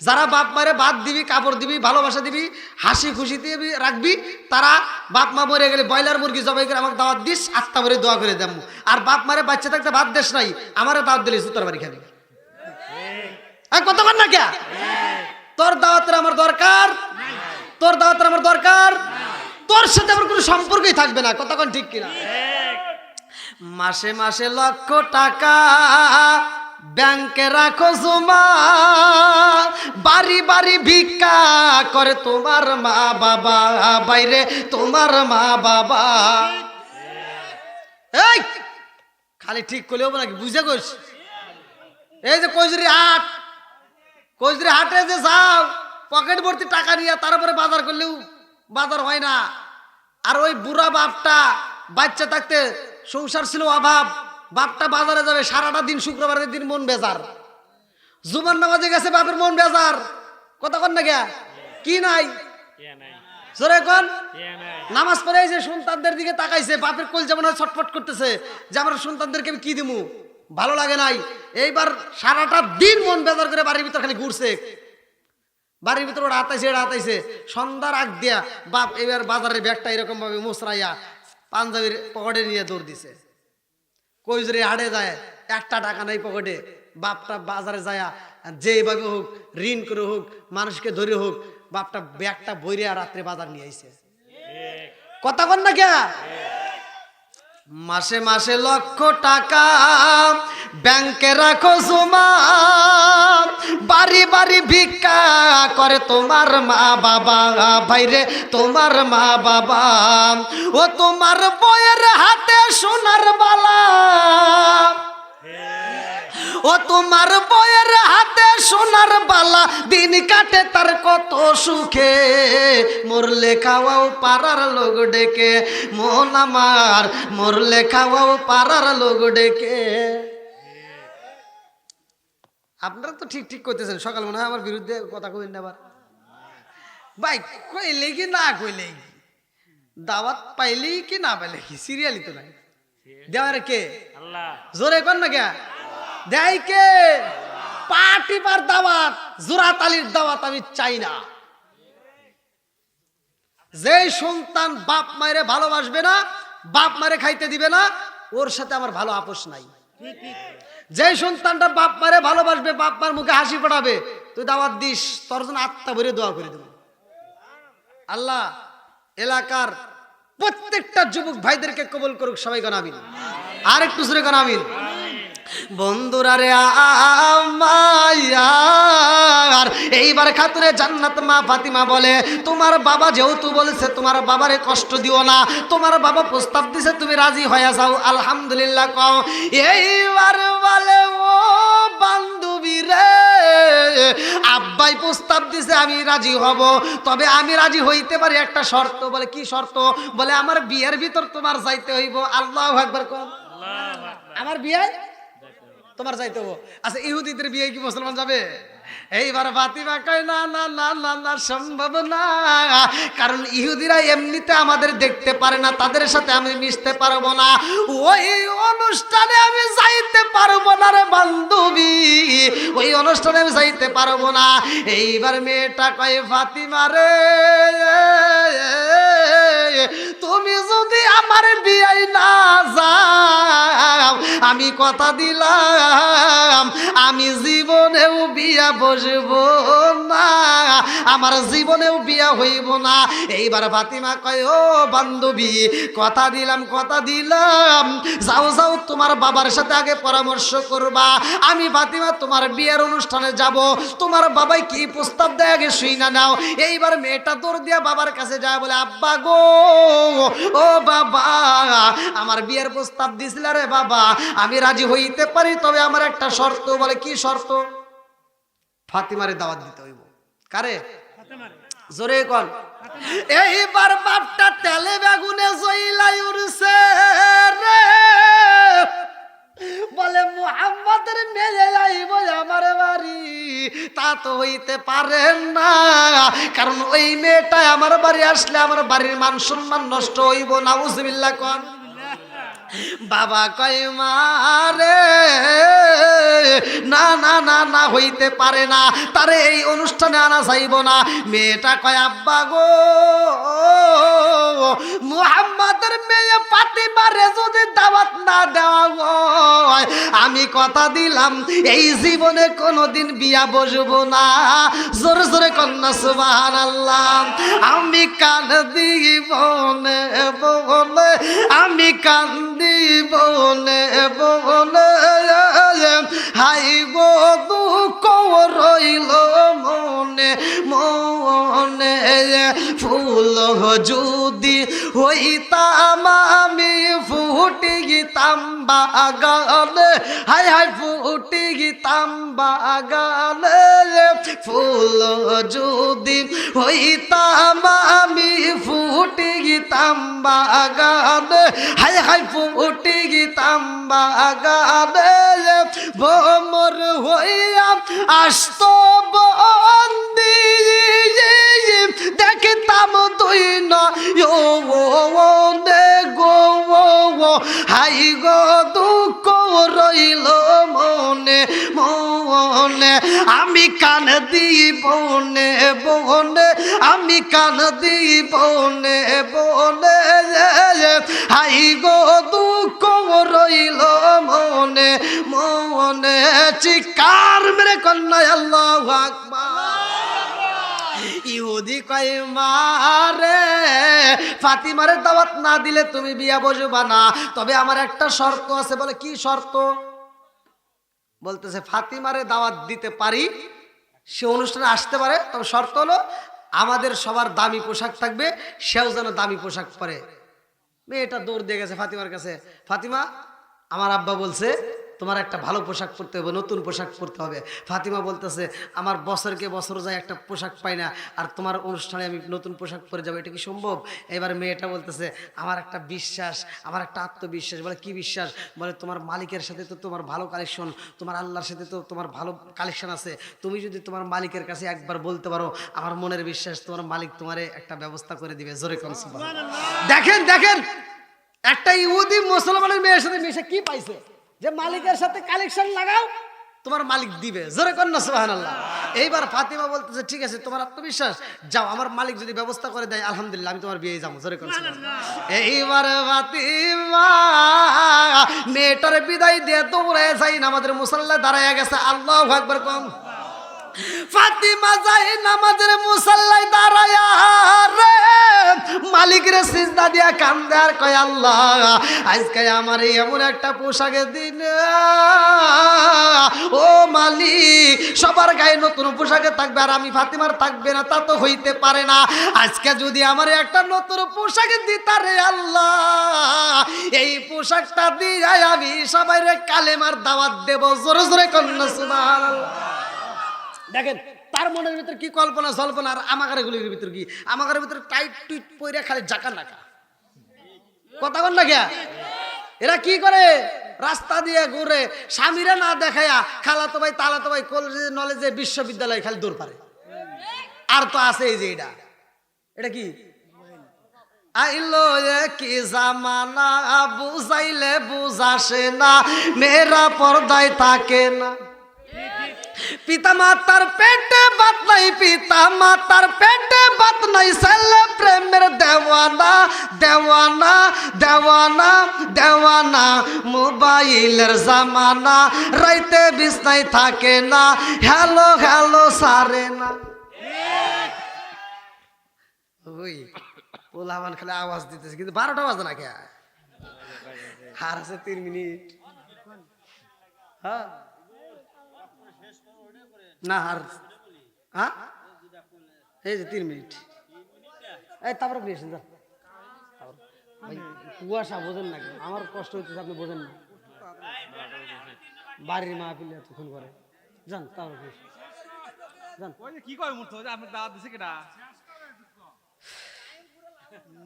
যারা বাপ মারে ভাত দিবি, কাপড় দিবি, ভালোবাসা দিবি, হাসি খুশি দিবি রাখবি, তারা বাপ মা মরে গেলে ব্রয়লার মুরগি জবাই করে আমাকে দাওয়াত দিস, আত্মা ভরে দোয়া করে দেবো। আর বাপ মারে বাচ্চা থাকতে ভাত দেশ নাই, আমারে দাওয়াত দিলে সুতরাং বাড়ি খাবি। কত কর না কে তোর দাওয়াতের আমার দরকার, তোর দাওয়াতের আমার দরকার, তোর সাথে আমার কোনো সম্পর্কই থাকবে না। কতক্ষণ ঠিক কিনা? মাসে মাসে লক্ষ টাকা ব্যাংকে রাখো জমা, বাড়ি বাড়ি ভিক্ষা করে তোমার মা বাবা, বাইরে তোমার মা বাবা। এই খালি ঠিক করলেও নাকি বুঝে গোস, এই যে কইজুরি হাট, কইজুরি হাটে যে যাও পকেট ভর্তি টাকা নিয়ে তারপরে বাজার করলেও বাজার হয় না। আর ওই বুড়া বাপটা বাচ্চা থাকতে সংসার ছিল অভাব, বাপটা বাজারে যাবে সারাটা দিন, শুক্রবারের দিন মন বেজার, জুমার নামাজে গেছে বাপের মন বেজার। কতক্ষণ না গিয়া কি নাই জোরে কোন নামাজ পড়ে যে সন্তানদের দিকে তাকাইছে, বাপের কোল যেমন ছটফট করতেছে যে আমার সন্তানদেরকে আমি কি দিমু, ভালো লাগে নাই। এইবার সারাটা দিন মন বেজার করে বাড়ির ভিতর খালি ঘুরছে, বাড়ির ভিতরে ওরা হাতাইছে এটা হাতাইছে, সন্ধ্যার আগ দিয়া বাপ এবার বাজারের ব্যাগটা এরকম ভাবে মোসরাইয়া পাঞ্জাবির পকেটে নিয়ে দৌড় দিছে। কইজরে হাটে যায়, একটা টাকা নাই পকেটে, বাপটা বাজারে যায় যেভাবে হোক ঋণ করে হোক মানুষকে ধরে হোক বাপটা ব্যাগটা বইরে রাত্রে বাজার নিয়ে আইছে। কথা কন না কে? মাসে মাসে লক্ষ টাকা ব্যাংকে রাখো জমা, বাড়ি বাড়ি ভিক্ষা করে তোমার মা বাবা, বাইরে তোমার মা বাবা। ও তোমার বউয়ের হাতে সোনার বালা, ও তোমার বউয়ের হাতে সোনার বালা, দিন কাটে তার কত সুখে, মরলে খাওয়াও পাড়ার লোক ডেকে, মন আমার মরলে খাওয়াও পাড়ার লোক ডেকে। আপনারা তো ঠিক ঠিক করতেছেন, সকাল মনে হয় আমার বিরুদ্ধে কথা কইন না আবার। ভাই কইলে কি না কইলে কি, দাওয়াত পাইলেই কি না পাইলে কি, সিরিয়ালই তো নাই। দেওয়ার কে? আল্লাহ। জোরে কর না কে দেয় কে? পার্টি পার দাওয়াত, জোরাতালির দাওয়াত আমি চাই না। যে সন্তান বাপ মায়েরে ভালোবাসবে না, বাপ মায়েরে খাইতে দিবে না, ওর সাথে আমার ভালো আপোষ নাই। যে সন্তানটা বাপ মারে ভালোবাসবে, বাপ মার মুখে হাসি ফোটাবে, তুই দাওয়াত দিস, তোর জন্য আত্মা ভরে দোয়া করে দেব। আল্লাহ এলাকার প্রত্যেকটা যুবক ভাইদেরকে কবুল করুক, সবাই গান আমিন। আর একটু জোরে গান আমিন। বন্ধুরা রে আমার এইবার খাতুনে জান্নাত মা ফাতিমা বলে, তোমার বাবা যেহেতু বলেছে তোমার বাবারে কষ্ট দিও না, তোমার বাবা প্রস্তাব দিছে তুমি রাজি হয়ে যাও, আলহামদুলিল্লাহ কও। এইবার বলে ও বান্ধবী রে, আব্বাই প্রস্তাব দিছে আমি রাজি হব, তবে আমি রাজি হইতে পারি একটা শর্ত। বলে কি শর্ত? বলে আমার বিয়ের ভিতর তোমার যাইতে হইব। আল্লাহু আকবার কোন। আমার বিয়ে তোমার যাইতে হবো। আচ্ছা ইহুদিদের বিয়ে কি মুসলমান যাবে? এইবার ফাতিমা কয় না না না না না, সম্ভব না, কারণ ইহুদিরা এমনিতে আমাদের দেখতে পারে না, তাদের সাথে আমি মিশতে পারবো না, ওই অনুষ্ঠানে আমি যাইতে পারবো না রে বান্ধবী, ওই অনুষ্ঠানে আমি যাইতে পারবো না। এইবার মেয়েটা কয় ফাতিমা রে, তুমি যদি আমার বিয়ে না যাও, আমি কথা দিলাম আমি জীবনেও বিয়া বসবো না, আমার জীবনেও বিয়া হইব না। এইবার ফাতিমা কয় ও বান্ধবী, কথা দিলাম কথা দিলাম, যাও যাও তোমার বাবার সাথে আগে পরামর্শ করবা, আমি ফাতিমা তোমার বিয়ের অনুষ্ঠানে যাব, তোমার বাবাই কি প্রস্তাব দেয় আগে শুই না নাও। এইবার মেয়েটা দৌড় দিয়া বাবার কাছে যায়, বলে আব্বা গো, ও বাবা, আমার বিয়ের প্রস্তাব দিছিল রে বাবা, আমি রাজি হইতে পারি, তবে আমার একটা শর্ত। বলে কি শর্ত? ফাতিমারে দাওয়াত দিতে হইব। কারে? জোরে কোন। এইবার বাপটা তেলে বেগুনে জইলাই উড়ছে রে, বলে মুহাম্মাদের মেয়ে আইব আমার বাড়ি, তা তো হইতে পারে না, কারণ ওই মেয়েটা আমার বাড়ি আসলে আমার বাড়ির মান সম্মান নষ্ট হইব। নাউজুবিল্লাহ কোন। বাবা কয় মারে না না না না হইতে পারে না, তারে এই অনুষ্ঠানে আনা যাইব না। মেয়েটা কয় আব্বা গো, মুহাম্মাদের মেয়ে ফাতিমারে যদি দাওয়াত না দেওয়া হয়, আমি কথা দিলাম এই জীবনে কোনোদিন বিয়া বসবো না। জোরে জোরে কন্যা সুবহানাল্লাহ। আমি কান দিব নে বলে, আমি কান্দি বলে বলে, হাই গো দুঃখ রইল মনে মনে। ফুল যদি হইতাম আমি ফুটি গিতাম বাগানে, হাই হাই ফুটি গিতাম বাগানে। ফুল যদি হইতাম আমি ফুটি গিতাম বাগানে, হাই হাই ফুটি গিতাম বাগানে। ভোমর হইয়া আসত বন্দি, দেখিতাম তুই নয়নে গো, হাই গো দুঃখ রইল মনে মনে। আমি কান দিব নে বনে, আমি কান দিব নে বনে, হাই গো দুঃখ রইল মনে মনে। চিৎকার মেরে কন্যা আল্লাহু আকবার। ইহুদি কয় মারে ফাতিমারে দাওয়াত না দিলে তুমি বিয়া বসবা না, তবে আমার একটা শর্ত আছে। বলে কি শর্ত? বলতেছে ফাতিমারে দাওয়াত দিতে পারি, সে অনুষ্ঠানে আসতে পারে, তবে শর্ত হলো আমাদের সবার দামি পোশাক থাকবে, সেও যেন দামি পোশাক পরে। মেয়েটা দৌড় দিয়ে গেছে ফাতিমার কাছে, ফাতিমা আমার আব্বা বলছে তোমার একটা ভালো পোশাক পরতে হবে, নতুন পোশাক পরতে হবে। ফাতিমা বলতেছে আমার বছরকে বছর যায় একটা পোশাক পাই না, আর তোমার অনুষ্ঠানে আমি নতুন পোশাক পরে যাবো, এটা কি সম্ভব? এবার মেয়েটা বলতেছে আমার একটা বিশ্বাস, আমার একটা আত্মবিশ্বাস। বলে কি বিশ্বাস? বলে তোমার মালিকের সাথে তো তোমার ভালো কালেকশন, তোমার আল্লাহর সাথে তো তোমার ভালো কালেকশন আছে। তুমি যদি তোমার মালিকের কাছে একবার বলতে পারো, আমার মনের বিশ্বাস তোমার মালিক তোমারে একটা ব্যবস্থা করে দিবে। জোরে কোন সুবহানাল্লাহ। দেখেন দেখেন, একটা ইহুদি মুসলমানের মেয়ের সাথে মিশে কি পাইছে? যে মালিকের সাথে কালেকশন লাগাও, তোমার মালিক দিবে। জোরে কন্যা সুবহানাল্লাহ। এইবার ফাতিমা বলতেছে ঠিক আছে, তোমার আত্মবিশ্বাস, যাও, আমার মালিক যদি ব্যবস্থা করে দেয় আলহামদুলিল্লাহ, আমি তোমার বিয়ে যাবো। জোরে কন্যা সুবহানাল্লাহ। এইবার ফাতিমা মেয়েটার বিদায় দিয়ে দৌড়ে যাই নামাজের মুসাল্লায় দাঁড়ায় গেছে। আল্লাহু আকবার কম। ফাতিমা যাই নামাজের মুসাল্লায় দাঁড়ায়া রে মালিকের সিজদা দিয়া কান্দে আর কয় আল্লাহ আজকে আমার এমন একটা পোশাকের দিন, ও মালিক সবার গায়ে নতুন পোশাকে থাকবে আর আমি ফাতিমার থাকবে না, তা তো হইতে পারে না। আজকে যদি আমার একটা নতুন পোশাক দিতা রে আল্লাহ, এই পোশাকটা দিয়ে আমি সবাইরে কালেমার দাওয়াত দেব। জোরে জোরে কন্যা সুবহানাল্লাহ। দেখেন তার মনের ভিতরে কি কল্পনা জল্পনা, আর আমাদের গুলির ভিতর কি, আমাদের ভিতরে টাইট টুইট পইরা খালি জাকা নাকা কথা বল না গিয়া। এরা কি করে? রাস্তা দিয়ে ঘুরে, স্বামীরা না দেখায়া খালাতো ভাই তালাতো ভাই কলেজে নলেজে বিশ্ববিদ্যালয়ে খালি দৌড় পারে। আর তো আছে এই যে এটা কি আইলো কি জামানা, বুঝাইলে বুঝাসে না, মেয়েরা পর্দায় থাকে না। পিতা মাতার পেটে বাত নাই, পিতা মাতার পেটে বাত নাই, ছেলে প্রেমের দেওয়ানা দেওয়ানা দেওয়ানা দেওয়ানা। মোবাইলের জামানা, রাইতে বিছনায় থাকে না, হ্যালো হ্যালো সারে না। ওই ওলামান খালি আওয়াজ দিতেছে, কিন্তু 12টা বাজে না কে, আর আছে 3 মিনিট। হ্যাঁ না আর হ্যাঁ এই যে 3 মিনিট, এই তারপরে নিয়েছেন যা। ভাই কুয়াশা বোঝেন না, আমার কষ্ট হচ্ছে আপনি বোঝেন না। বাড়ির মাহফিল এতক্ষণ করে যান, তারপরে যান কি করে মুহূর্ত আপনার দাওয়াত দিছে কেটা?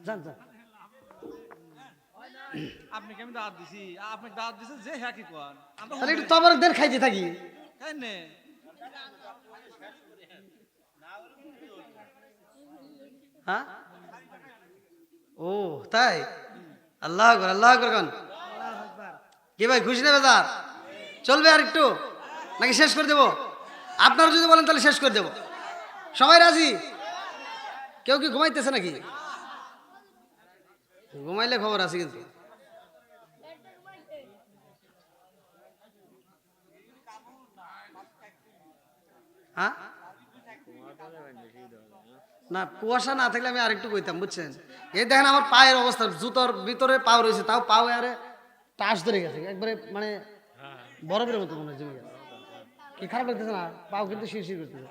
যান যান। আপনি কেমন দাওয়াত দিছি? আপনাকে দাওয়াত দিছে যে হ্যাঁ কি কোন তাহলে একটু তোমার দের খাইতে থাকি। কেনে হ্যাঁ ও তাই, আল্লাহ আকবার আল্লাহ আকবার গান। কি ভাই খুশি না বেজার? চলবে আর একটু নাকি শেষ করে দেব? আপনারা যদি বলেন তাহলে শেষ করে দেব। সবাই রাজি? কেউ কি ঘুমাইতেছে নাকি? ঘুমাইলে খবর আছে কিন্তু। হ্যাঁ না, কুয়াশা না থাকলে আমি আরেকটু কইতাম, বুঝছেন? এই দেখেন আমার পায়ের অবস্থা, জুতোর ভিতরে পাও রয়েছে, তাও পাও আরে টাচ ধরে গেছে একবারে, মানে বরফের মতো মনে হয় জমে গেছে। কি খারাপ লাগতেছে না? পাও কিন্তু শিরশির করতেছে।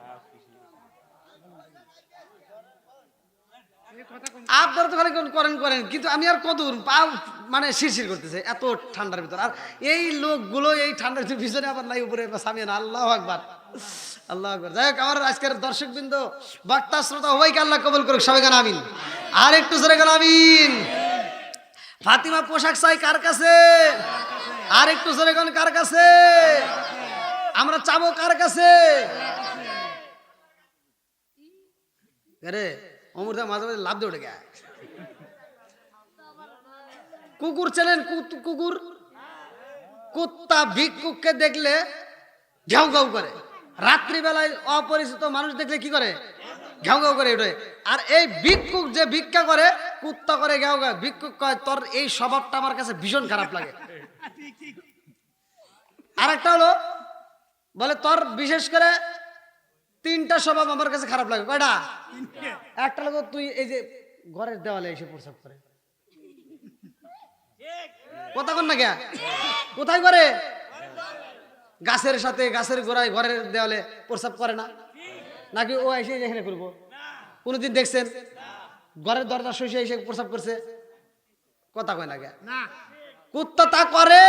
আপনারা তো খালি করেন করেন, কিন্তু আমি আর কত পাও মানে শিরশির করতেছে এত ঠান্ডার ভিতর। আর এই লোকগুলো এই ঠান্ডার পিছনে আবার নাই উপরে সামিয়ান। আল্লাহ আকবার, আল্লাহ আকবার। যাই হোক, আমার আজকের দর্শকবৃন্দ, বক্তা শ্রোতা সবাইকে আল্লাহ কবুল করুক, সবাই গান আমিন। আর একটু জোরে গান আমিন। ফাতিমা পোশাক চাই কার কাছে? আর একটু জোরে গান কার কাছে? আমরা চাবো কার কাছে? আরে অমরদা মাঝে মাঝে লাভ দিয়ে উঠে গেছে। কুকুর চেনেন? কুকুর, কুত্তা ভিক্ষুককে দেখলে ঘেউ ঘেউ করে, রাত্রিবেলায় অপরিচিত মানুষ দেখলে কি করে? ঘেউ ঘেউ করে ওঠে। আর এই ভিক্ষুক যে ভিক্ষা করে, কুত্তা করে ঘেউ ঘেউ, ভিক্ষুক কয় তোর এই স্বভাবটা আমার কাছে ভীষণ খারাপ লাগে। আর একটা হলো বলে তোর বিশেষ করে 3টা স্বভাব আমার কাছে খারাপ লাগে। কয়টা? একটা লোক তুই এই যে ঘরের দেওয়ালে এসে প্রস্রাব করে। কথা কন না কে? কোথায় করে? গাছের সাথে, গাছের গোড়ায় ঘরের দেওয়ালে প্রস্রাব করে না? নাকি ও এসে এখানে করবো? কোনদিন দেখছেন ঘরের দরজা সইসে এসে প্রস্রাব করছে? কথা কয় না কে? কুত্তা তা করে,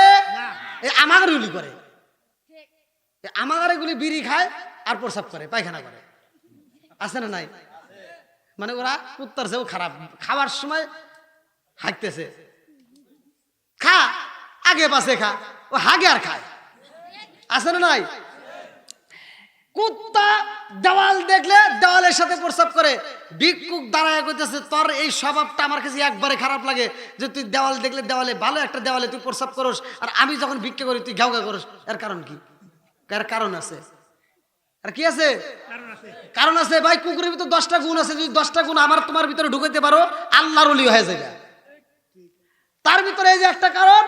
আমাগারে গুলি করে, আমাগারে গুলি বিড়ি খায় আর প্রস্রাব করে, পায়খানা করে। আছে না নাই? মানে ওরা কুত্তার চেয়েও খারাপ। খাওয়ার সময় হাঁকতেছে, খা আগে পাশে খা, ও হাগে আর খায়। আছে না নাই? কুত্তা দেওয়াল দেখলে দেওয়ালের সাথে প্রস্রাব করে। ভিক্ষুক দাঁড়ায় কইতেছে তোর এই স্বভাবটা আমার কাছে একবারে খারাপ লাগে, যে তুই দেওয়াল দেখলে দেওয়ালে, ভালো একটা দেওয়ালে তুই প্রস্রাব করস, আর আমি যখন ভিক্ষা করি তুই ঘাউ ঘা করস। এর কারণ কি? এর কারণ আছে। আর কি আছে? কারণ আছে ভাই। কুকুরের ভিতর 10টা গুণ আছে, যদি 10টা গুণ আমার তোমার ভিতরে ঢুকাইতে পারো, আল্লাহর ওলি হয়ে যাবে। তার ভিতরে এই যে একটা কারণ,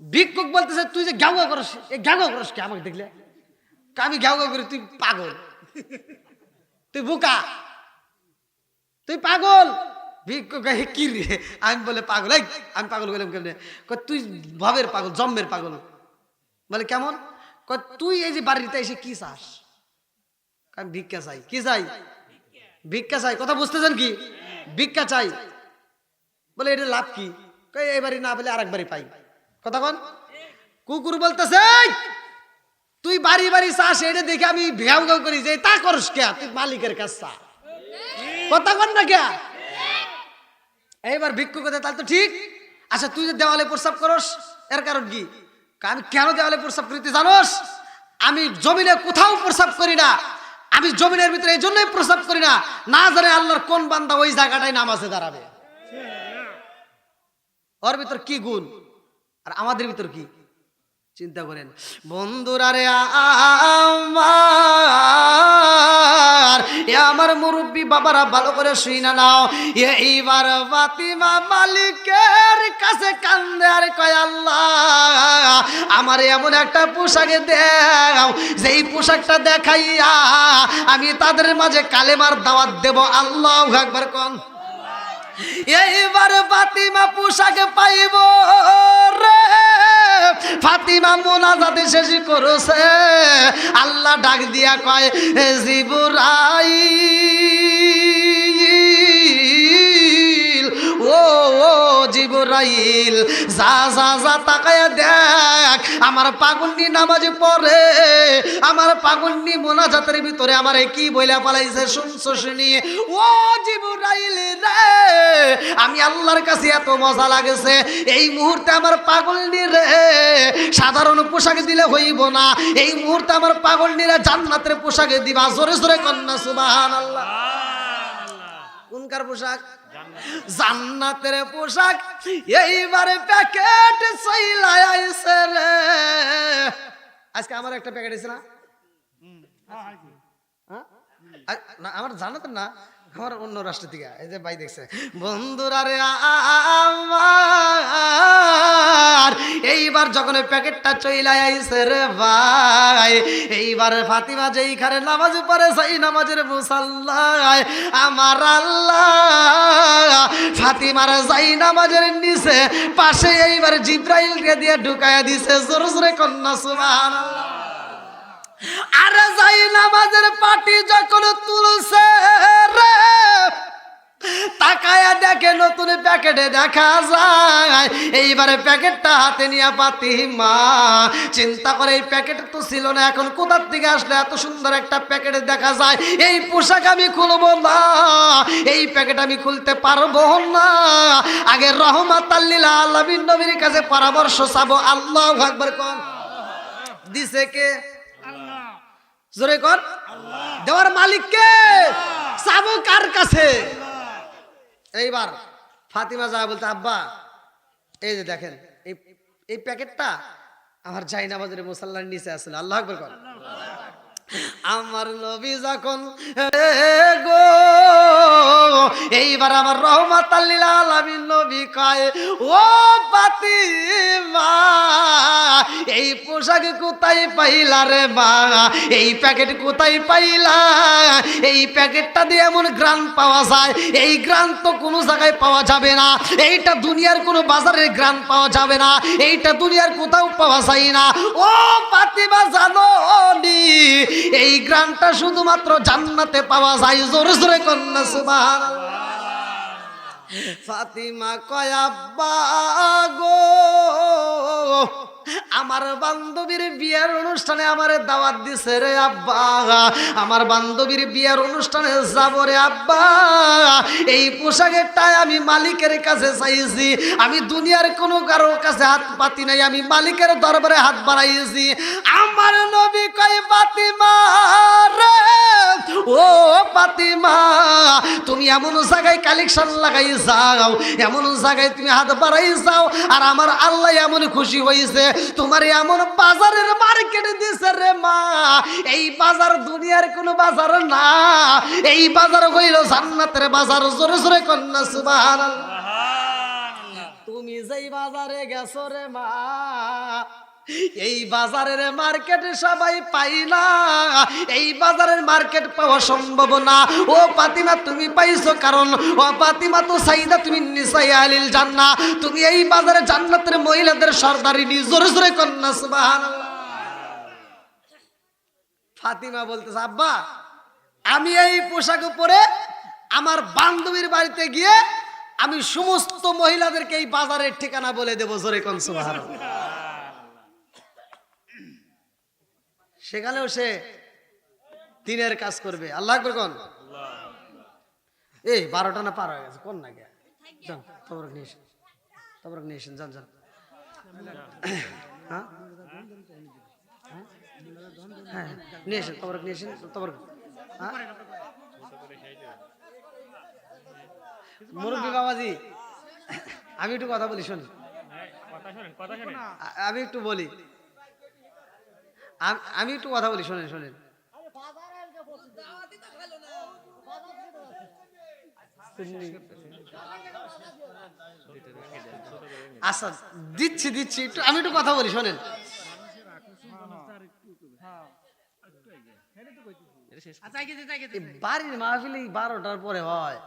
ভিক্ষুক বলতেছে তুই যে ঘাউ ঘা করস, এই ঘাউ ঘা করস কে আমাকে দেখলে? আমি ঘাউ ঘাউ করি, তুই পাগল, তুই বোকা, তুই পাগল। ভিক্ষুক কি রে? আমি বলে পাগল? এই আমি পাগল বললাম কেমনে? তুই ভাবের পাগল, জন্মের পাগল। বলে কেমন? তুই এই যে বাড়িতে এসে কি চাস? আমি ভিক্ষা চাই। কি চাই? ভিক্ষা চাই। কথা বুঝতেছেন কি? ভিক্ষা চাই। বলে এটা লাভ কি? এই বাড়ি না পেলে আরেক বাড়ি পাই। কথা কন। কুকুর বলতেছে তুই বাড়ি বাড়ি চাস, এটা দেখে আমি ঘাউ ঘাউ করি, যে তা করস কে? তুই মালিকের কাছে চা। কথা কন না কে? এইবার ভিক্ষু কথা, তাহলে তো ঠিক। আচ্ছা তুই যে দেওয়ালে প্রস্রাব করস, এর কারণ কি? আমি কেন দেওয়ালে প্রস্রাব করিতে জানোস? আমি জমিনে কোথাও প্রস্রাব করি না। আমি জমিনের ভিতরে এই জন্যই প্রস্রাব করি না, না জানে আল্লাহর কোন বান্দা ওই জায়গাটায় নামাজে দাঁড়াবে। ওর ভিতর কি গুণ আর আমাদের ভিতর কি? চিন্তা করেন বন্ধুরা রে। আমার মুরব্বী বাবারা ভালো করে শুই না নাও। এইবার ফাতিমা মালিকের কাছে কান্দে আর কয় আল্লাহ আমার এমন একটা পোশাকে দাও, যেই পোশাকটা দেখাইয়া আমি তাদের মাঝে কালেমার দাওয়াত দেব। আল্লাহু আকবার কোন। এইবার ফাতিমা পোশাকে পাইব রে। ফাতিমা মোনাজাতে শেষ করেছে, আল্লাহ ডাক দিয়া কয় জিবরাইল, ও জিবরাইল যা যা যা তাকায়া দেখ, আমার পাগলনি নামাজে পড়ে, আমার পাগলনি মোনাজাতের ভিতরে আমারে কি বইলা পালাইছে শুনছো শুনি? ও জিবরাইল রে, আমি আল্লাহর কাছে এত মজা লাগেছে, এই মুহূর্তে আমার পাগলনি রে সাধারণ পোশাকে দিলে হইব না, এই মুহূর্তে আমার পাগলনিরা জান্নাতের পোশাকে দিবা। জোরে জোরে কন্যা সুবহানাল্লাহ। কোনকার পোশাক? জান্নাতের পোশাক এইবারে প্যাকেট চইলাই আইছে রে। আজকে আমার একটা প্যাকেট আছে না? হ্যাঁ? না আমার জান্নাতের না, আমার অন্য রাষ্ট্র থেকে। এই যে ভাই দেখছে, বন্ধুরা রে আমার এইবার যখন ওই প্যাকেটটা চইলাই আইছে রে ভাই, এইবার ফাতিমা যেইখানে নামাজ পড়ে সেই নামাজের মুসাল্লায় আমার আল্লাহ ফাতিমার যাই নামাজের নিচে পাশে এইবার জিব্রাইলকে দিয়ে ঢুকায়া দিছে। জোরে জোরে কন্যা সুবহানাল্লাহ। আরে যাই নামাজের পাটি যখন তুলছে রে, তাকায়া দেখে নতুন প্যাকেটে দেখা যায়। এইবারে প্যাকেটটা হাতে নিয়ে ফাতিমা চিন্তা করে এই প্যাকেট তো ছিল না, এখন কোথার থেকে আসলে এত সুন্দর একটা প্যাকেট দেখা যায়। এই পোশাক আমি খুলবো না, এই প্যাকেট আমি খুলতে পারবো না, আগে রহমাতাল লিল আলামিন নবীর কাছে পরামর্শ চাবো। আল্লাহু আকবার কোন দিছে কে? জোরে কর, দেওয়ার মালিক কে? চাবো কার কাছে? এইবার ফাতিমা যা বলতে, আব্বা এই যে দেখেন এই প্যাকেটটা আমার জায়নামাজের মুসাল্লার নিচে আসলে। আল্লাহু আকবার কর। আমার নবী যখন গো এইবার আমার রহমাতাল লিল আলামিন নবী কয়, ও ফাতিমা এই পোশাক কোথায় পাইলা রে মা? এই প্যাকেট কোথায় পাইলা? এই প্যাকেটটা দিয়ে এমন গ্রান পাওয়া যায়, এই গ্রান তো কোনো জায়গায় পাওয়া যাবে না। এইটা দুনিয়ার কোনো বাজারের গ্রান পাওয়া যাবে না, এইটা দুনিয়ার কোথাও পাওয়া যায় না। ও ফাতিমা জানো নি এই গ্রানটা শুধুমাত্র জান্নাতে পাওয়া যায়। জোরে জোরে কন্যা সুবহানাল্লাহ। ফাতিমা কয়, আব্বা গো আমার বান্ধবীর বিয়ের অনুষ্ঠানে আমারে দাওয়াত দিছে রে আব্বা, আমার বান্ধবীর বিয়ের অনুষ্ঠানে যাব রে আব্বা। এই পোশাকেরটাই আমি মালিকের কাছে চাইছি, আমি দুনিয়ার কোনো কারোর কাছে হাত পাতি নাই, আমি মালিকের দরবারে হাত বাড়াইছি। আমার নবী কয়, ফাতিমা রে ও ফাতিমা তুমি এমন জায়গায় কালেকশন লাগাই যাও, এমন জায়গায় তুমি হাত বাড়াই যাও, আর আমার আল্লাহ এমন খুশি হয়েছে তোমার এমন বাজারের মার্কেটে দিছে রে মা। এই বাজার দুনিয়ার কোনো বাজার না, এই বাজার হইল জান্নাতের বাজার। জোরে জোরে কন্যা সুবহানাল্লাহ। তুমি যেই বাজারে গেছো রে মা, এই বাজারের মার্কেটে সবাই পাই না, এই বাজারের মার্কেট পাওয়া সম্ভব না। ও ফাতিমা তুমি পাইছো, কারণ ও ফাতিমা তো সাইদা তুমি নিসাই আলিল জান্নাহ, তুমি এই বাজারে জান্নাতের মহিলাদের সর্দারিনী। জোরে জোরে কন্যা সুবহানাল্লাহ। ফাতিমা বলতেছে, আব্বা আমি এই পোশাক পরে আমার বান্ধবীর বাড়িতে গিয়ে আমি সমস্ত মহিলাদেরকে এই বাজারের ঠিকানা বলে দেবো। জোরে কন সুবহানাল্লাহ। সেখানেও সে দিনের কাজ করবে। আল্লাহ আকবার কোন। এই 12টা না পার হয়ে গেছে, কোন না গিয়া যান তবরক নিয়েছেন, তবরক নিয়েছেন, যান যান। হ্যাঁ হ্যাঁ নিয়েছেন, তবরক নিয়েছেন, তবরক। হ্যাঁ মুরব্বী বাবাজি আমি একটু কথা বলি, শোন আমি একটু বলি, আমি একটু কথা বলি, শোনেন শোনেন। আচ্ছা দিচ্ছি দিচ্ছি, একটু আমি একটু কথা বলি, শোনেন। বাড়ির মাহফিল 12টার পরে হয়।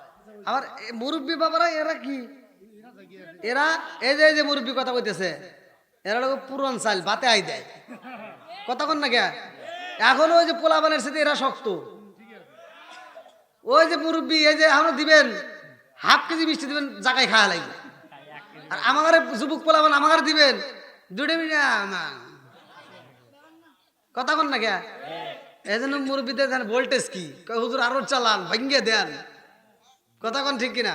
আবার মুরব্বী বাবারা এরা কি, এরা এই যে মুরব্বী কথা কইতেছে, এরা লোক পুরন চাল বাতে আই দেয়। কতক্ষণ না কে এখন ওই যে পোলাবানের সাথে এরা শক্ত। ওই যে মুরব্বী এই যে আমরা দিবেন হাফ কেজি মিষ্টি দিবেন, জায়গায় খাওয়া লাগবে। আর আমার যুবক পোলাবান আমার দিবেন 2 মিনিট। কতক্ষণ না কে এই জন্য মুরব্বীদের দেন ভোল্টেজ কি, হুজুর আরো চালান ভাঙ্গে দেন। কতক্ষণ ঠিক কিনা?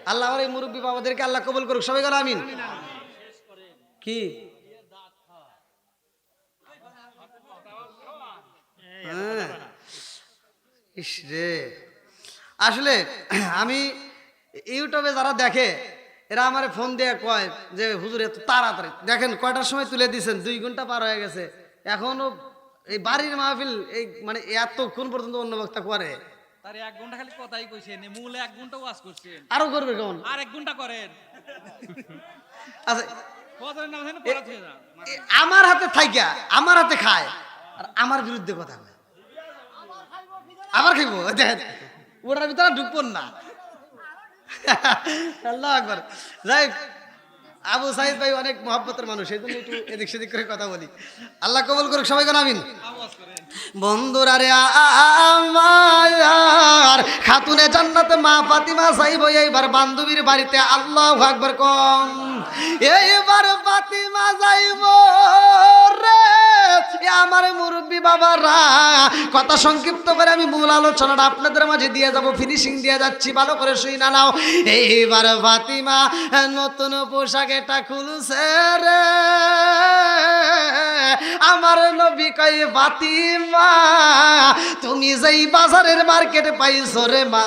আল্লাহ আমার এই মুরব্বী বাবাদেরকে আল্লাহ কবুল করুক, সবাই গেল আমিন। কি ইস রে, আসলে আমি ইউটিউবে যারা দেখে এরা আমার ফোন দিয়ে কয় যে হুজুর এত তাড়াতাড়ি দেখেন কয়টার সময় তুলে দিয়েছেন, 2 ঘন্টা পার হয়ে গেছে, এখনো এই বাড়ির মাহফিল এই মানে এতক্ষণ পর্যন্ত অন্য বক্তা করে। তার 1 ঘন্টা খালি কথাই কইছেন, মূলে 1 ঘন্টা ওয়াজ করছেন, আরো করবে কেমন? আর 1 ঘন্টা করেন। আচ্ছা ফজরের নামাজ এখানে পড়া থেকে যান। আমার হাতে থাইকা আমার হাতে খায় আর আমার বিরুদ্ধে কথা কয়, আবার খাইবো দেখেন ওটার ভিতরে ঢুকবো না। আল্লাহ আকবার। যাই হোক, আবু সাইদ ভাই অনেক মহব্বতের মানুষ, এই জন্য একটু এদিক সেদিক করে কথা বলি। আল্লাহ কবুল করুক, সবাই কোন আমিন। আওয়াজ করেন। বন্ধুরা রে আমার খাতুনে জান্নাতে মা ফাতিমা যাইব এইবার বান্ধবীর বাড়িতে। আল্লাহু আকবার কম। এইবার ফাতিমা যাইব রে আমার মুরব্বী বাবারা। কথা সংক্ষিপ্ত করে আমি মূল আলোচনাটা আপনাদের মাঝে দিয়ে যাব, ফিনিশিং দিয়ে যাচ্ছি, ভালো করে শুই না নাও। এইবার ফাতিমা নতুন পোশাক এটা খুলছে রে, আমার নবী কয় ফাতিমা তুমি যেই বাজারের মার্কেটে পাইছো রে মা,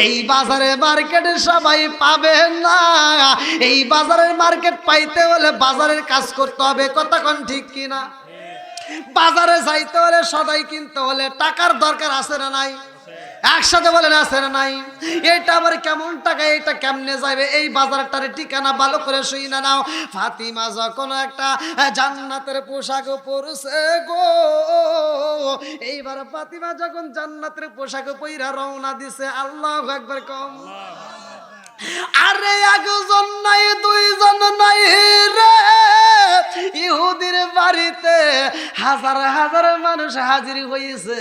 এই বাজারের মার্কেটে সবাই পাবে না। এই বাজারের মার্কেট পাইতে হলে বাজারের কাজ করতে হবে। কথা কোন ঠিক কিনা? বাজারে যাইতে হলে সদাই কিনতে হলে টাকার দরকার আছে না নাই? একসাথে বলেন আছে না নাই? এটা আবার কেমন টাকা, এটা কেমনে যাবে? এই বাজারটার ঠিকানা ভালো করে শুই না নাও। ফাতিমা যখন একটা জান্নাতের পোশাক পরছে গো, এইবার ফাতিমা যখন জান্নাতের পোশাক পইরা রওনা দিছে। আল্লাহু আকবার কম। আরে একজন নাই, 2 জন নাই রে, ইহুদির বাড়িতে হাজার হাজার মানুষ হাজির হয়েছে।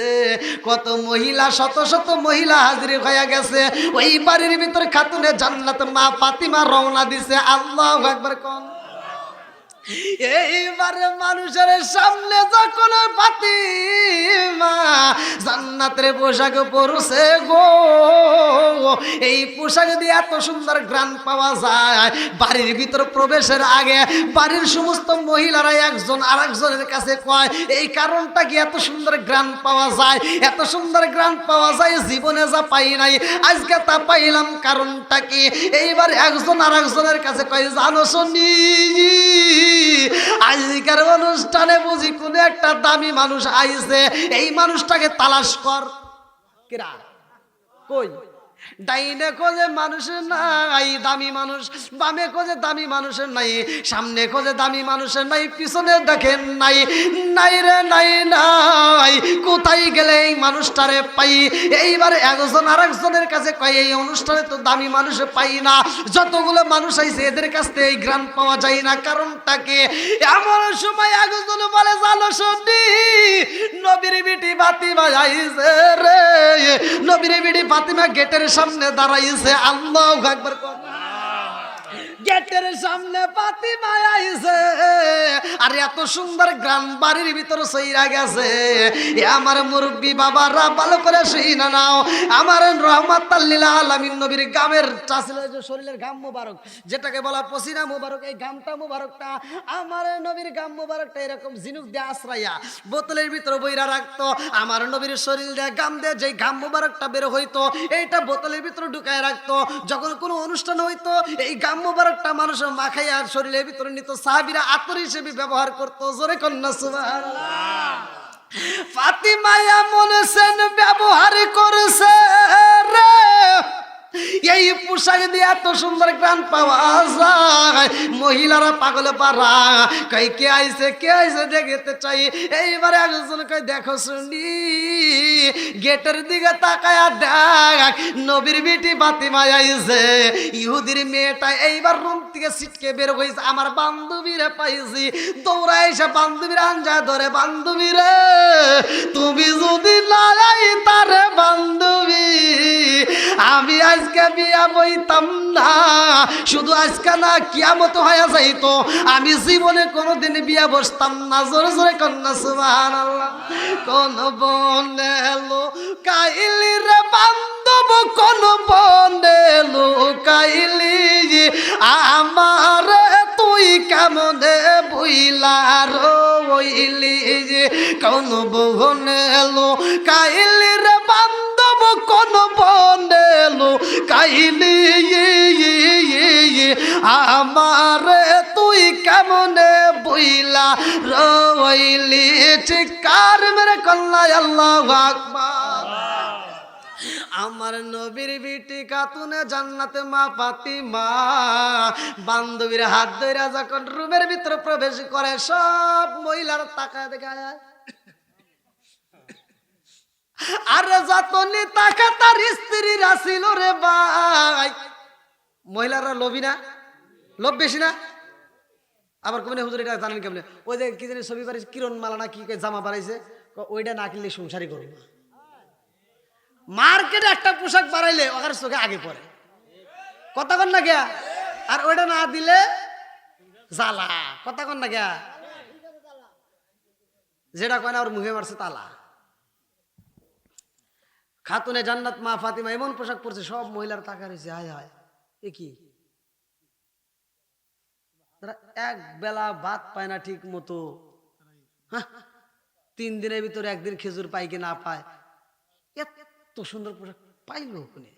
কত মহিলা, শত শত মহিলা হাজির হয়ে গেছে। ওই বাড়ির ভিতরে খাতুনে জান্নাত মা ফাতিমা রওনা দিছে। আল্লাহু আকবার কোন। এইবারে মানুষের সামনে যখন ফাতিমা জান্নাতের পোশাক পরছে গো, এই পোশাক দিয়ে এত সুন্দর ঘ্রাণ পাওয়া যায়। বাড়ির ভিতর প্রবেশের আগে বাড়ির সমস্ত মহিলারা একজন আরেকজনের কাছে কয় এই কারণটা কি এত সুন্দর ঘ্রাণ পাওয়া যায়, এত সুন্দর ঘ্রাণ পাওয়া যায়, জীবনে যা পাই নাই আজকে তা পাইলাম, কারণটা কি? এইবার একজন আরেকজনের কাছে কয় জানো শুনি আজকের অনুষ্ঠানে বুঝি কোন একটা দামি মানুষ আইছে, এই মানুষটাকে তালাশ কর। কিরা কই? ডাইনে খোঁজে মানুষ নাই দামি মানুষ, বামে খোঁজে দামি মানুষের নাই, সামনে খোঁজে দামি মানুষের নাই, পিছনে দেখেন নাই, নাই রে নাই নাই, কোথায় গেলে এই মানুষটারে পাই? এইবারে একজন আরেকজনের কাছে কয় এই অনুষ্ঠানে তো দামি মানুষ পাই না, যতগুলো মানুষ আইছে এদের কাছ থেকে এই গ্রাম পাওয়া যায় না, কারণটা কি? এমন সময় একজন বলে জানো শুনি নবীর বিটি ফাতিমা আইছে রে, নবীর বিটি ফাতিমা গেটের সামনে দাঁড়াইছে। আল্লাহু আকবার। গেটের সামনে ফাতিমা আইছে আর এত সুন্দর গ্রাম বাড়ির ভিতর সইরা গেছে। আমার মুরব্বী বাবারা ভালো করে শুই না নাও, আমার রহমাতাল লিল আলামিন নবীর গামের চাছিল যে শরীরের গাম মোবারক, যেটাকে বলা পসিনা মোবারক, এই গামটা মোবারকটা আমার নবীর গাম মোবারকটা এরকম ঝিনুক দিয়ে আশ্রাইয়া বোতলের ভিতরে বইরা রাখতো। আমার নবীর শরীর দিয়ে গাম দিয়ে যেই গাম মোবারকটা বের হইতো এইটা বোতলের ভিতরে ঢুকায় রাখতো। যখন কোনো অনুষ্ঠান হইতো এই গাম মোবারকটা মানুষ মাখাইয়া শরীরের ভিতরে নিত, সাহাবীরা আতর হিসেবে ব্যবহার করতো। জোরে কন্যা সুবহানাল্লাহ। ফাতিমা এমন সেন ব্যবহার করেছে রে, এই পোশাক দিয়ে এত সুন্দর গ্রান পাওয়া যায়, মহিলারা পাগলে পারা কই কে আইছে কে আইছে দেখতে চাই। এইবারে একজন কই দেখো শুনি, গেটের দিকে তাকায়া দেখ নবীর বিটি ফাতিমা আইছে। ইহুদির মেয়েটা এইবার রুম থেকে ছিটকে বের হইছে, আমার বান্ধবীরে পাইছি, দৌড়া এসে বান্ধবীর আঞ্জা ধরে, বান্ধবী রে তুমি যদি না তারে বান্ধবী আমি আজকে বিয়া বইতাম না, শুধু আজকে না কিয়ামত হয়ে যাইতো, আমি জীবনে কোনোদিন বিয়া বসতাম না। জোরে জোরে কন্যা সুবহানাল্লাহ। কোন বনেলো কাইলি রে বান্ধব, কোন বনেলো কাইলি আমার তুই কেমনে বইলা রইলি, কোন বনেলো কাইলি রে বান্ধব, কোন বনেলো আইলি আমারে তুই কেমনে বইলা রইলি চিৎকার মেরে কল্লা আল্লাহু আকবার। আমার নবীর বিটি খাতুনে জান্নাতে মা ফাতিমা বান্ধবীর হাত ধইরা যখন রুমের ভিতরে প্রবেশ করে সব মহিলার তাকায় দেখায় আর যতনি তাকা তার স্ত্রীর আসিল রে ভাই। মহিলারা লোভী না, লোভ বেশি না? আবার কোনে হুজুর এটা জানেন কেমনে? ওই যে কি জানি ছবি বাড়ি কিরণ মালা না কি জামা বাড়াইছে, ওইটা না কিনলে সংসারই করবো না। মার্কেটে একটা পোশাক বাড়াইলে ওখানে চোখে আগে পড়ে, কথা কন না গিয়া। আর ওইটা না দিলে জ্বালা, কথা কন না গিয়া। যেটা কয় না ওর মুখে মারছে তালা। খাতুনে জান্নাত মা ফাতিমা এমন পোশাক পরছে সব মহিলার টাকা রয়েছে, হায় হায় এ কি? এক বেলা ভাত পায় না ঠিক মতো, 3 দিনের ভিতরে একদিন খেজুর পাই কি না পায়, এত সুন্দর পোশাক পাইলো কোনে?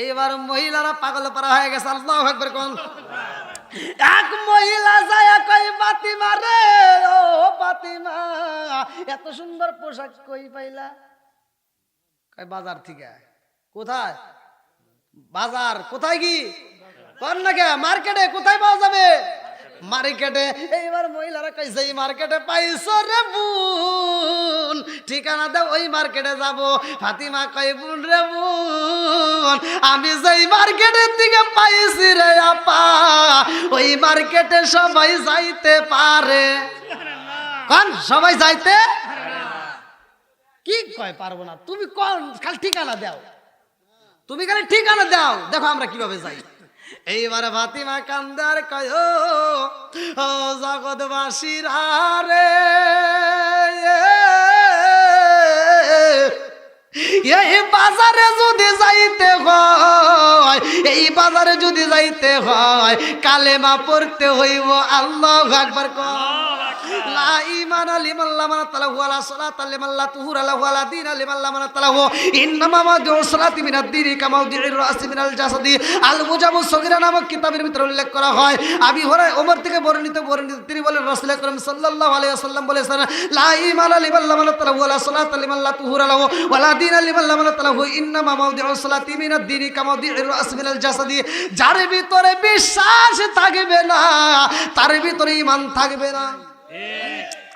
এইবার মহিলারা পাগল পারা হয়ে গেছে। আল্লাহু আকবার কোন। এক মহিলা যায় কই ফাতিমা রে, ও ফাতিমা এত সুন্দর পোশাক কই পাইলা? কই বাজার থেকে। কোথায় বাজার? কোথায় কি কর না কে? মার্কেটে। কোথায় পাওয়া যাবে? মার্কেটে। এইবার মহিলারা কই যেই মার্কেটে পাইছো রে বোন, ঠিকানা দাও, ওই মার্কেটে যাব। ফাতিমা কই বোন রে বোন, আমি যেই মার্কেটের দিকে পাইছি রে আপা, ওই মার্কেটে সবাই যাইতে পারে। কোন সবাই যাইতে? কি কয় পারবো না? তুমি কোন খালি ঠিকানা দাও, তুমি খালি ঠিকানা দাও, দেখো আমরা কিভাবে যাই। এইবারে ফাতিমা কান্দার কয় ও জগৎবাসীরা রে, এই বাজারে যদি যাইতে হয়, এই বাজারে যদি যাইতে হয় কালেমা পড়তে হইব। আল্লাহু আকবার কও। লা ঈমানা লিমান লা মানাত লাহু ওয়া লা সালাতা লিমান লা তুহুরা লাহু ওয়া লা দীনা লিমান লা মানাত লাহু। ইন্নামা মাওদিউ সালাতি মিনাদ দীনি কামা মাওদিউর রাসি মিনাল জাসাদি। আল মুজামু সগীরা নামক কিতাবের ভিতরে উল্লেখ করা হয়। আবি হুরায়রা ওমর থেকে বর্ণিত তিনি বলেন রাসূল আকরাম সাল্লাল্লাহু আলাইহি ওয়াসাল্লাম বলেছেন, লা ঈমানা লিমান লা মানাত লাহু ওয়া লা সালাতা লিমান লা তুহুরা লাহু ওয়া লা দীনা লিমান লা মানাত লাহু। ইন্নামা মাওদিউ সালাতি মিনাদ দীনি কামা মাওদিউর রাসি মিনাল জাসাদি। যার ভিতরে বিশ্বাস থাকবে না তার ভিতরে ঈমান থাকবে না।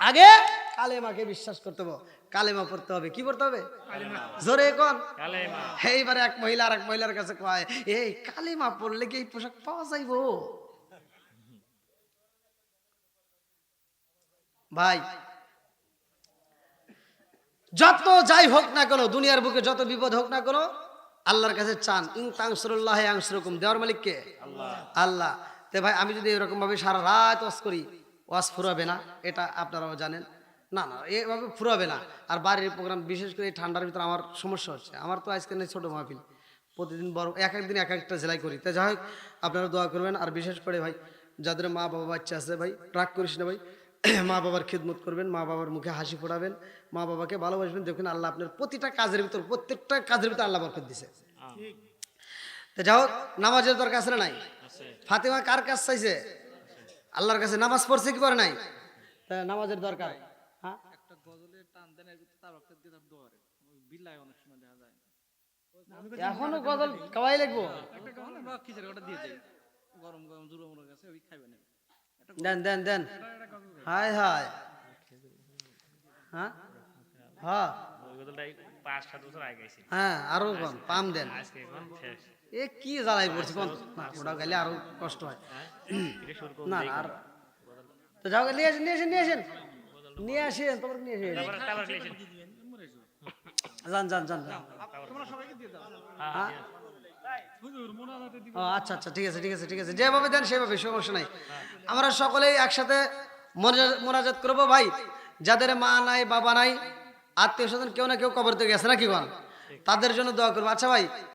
আগে কালেমাকে বিশ্বাস করতে হবে, কালেমা পড়তে হবে। কি পড়তে হবে? জোরে কোন। এইবারে এক মহিলা আর এক মহিলার কাছে কয়, এই কালেমা পড়লে কি এই পোশাক পাওয়া যাইবো? ভাই যত যাই হোক না কেন, দুনিয়ার বুকে যত বিপদ হোক না কেন, আল্লাহর কাছে চান। ইন তানসুরুল্লাহ ইয়ানসুরকুম। দেওয়ার মালিক কে? আল্লাহ। তে ভাই আমি যদি এরকম ভাবে সারা রাত ওয়াজ করি, ওয়াজ ফুরাবে না, এটা আপনারাও জানেন। না না এভাবে ফুরাবে না। আর বাড়ির প্রোগ্রাম, বিশেষ করে এই ঠান্ডার ভিতরে আমার সমস্যা হচ্ছে। আমার তো আজকে নেই ছোটো মাহফিল, প্রতিদিন বড় এক একদিন এক একটা জেলায় করি। তাই যাই হোক আপনারা দোয়া করবেন। আর বিশেষ করে ভাই যাদের মা বাবা বাচ্চা আছে, ভাই রাগ করিস না ভাই, মা বাবার খিদমত করবেন, মা বাবার মুখে হাসি ফোটাবেন, মা বাবাকে ভালোবাসবেন। দেখুন আল্লাহ আপনার প্রতিটা কাজের ভিতর, প্রত্যেকটা কাজের ভিতর আল্লাহ বরকত দিছে। তো যাই হোক, নামাজের দরকার আছে না নাই? ফাতিমা কার কাজ চাইছে? আল্লাহর কাছে। নামাজ পড়ছে কি করে নাই? নামাজের দরকার। হ্যাঁ একটা গজলের টান দেন এর ভিতরে তার রক্তের দিয়ে তার দোয়া করে বিল্লাহ অনেক সময় দেখা যায়। এখনো গজল কাওয়াই লাগবো? একটা গজল বা খিচুড়ি ওটা দিয়ে দেই, গরম গরম জুড়ো মুড়ো গেছে ওই খাইবেন। দেন দেন দেন। হায় হায়। হ্যাঁ হ্যাঁ হ্যাঁ আরো কোন পাম দেন। এ কি জ্বালাই পড়ছে কোন? না ওটা গেলে আরো কষ্ট হয়। না আর তো যাও, নিয়ে আসেন নিয়ে আসেন নিয়ে আসেন নিয়ে আসেন, তোমার নিয়ে আসেন। যান যান যান। তোমরা সবাইকে দিয়ে দাও। হ্যাঁ হুজুর মোনাজাতে দিব। আচ্ছা আচ্ছা ঠিক আছে ঠিক আছে ঠিক আছে, যেভাবে দেন সেভাবে, সমস্যা নাই। আমরা সকলেই একসাথে মোনাজাত করবো। ভাই যাদের মা নাই বাবা নাই, আত্মীয় স্বজন কেউ না কেউ কবর থেকে গেছে নাকি বল, তাদের জন্য দোয়া করবো। আচ্ছা ভাই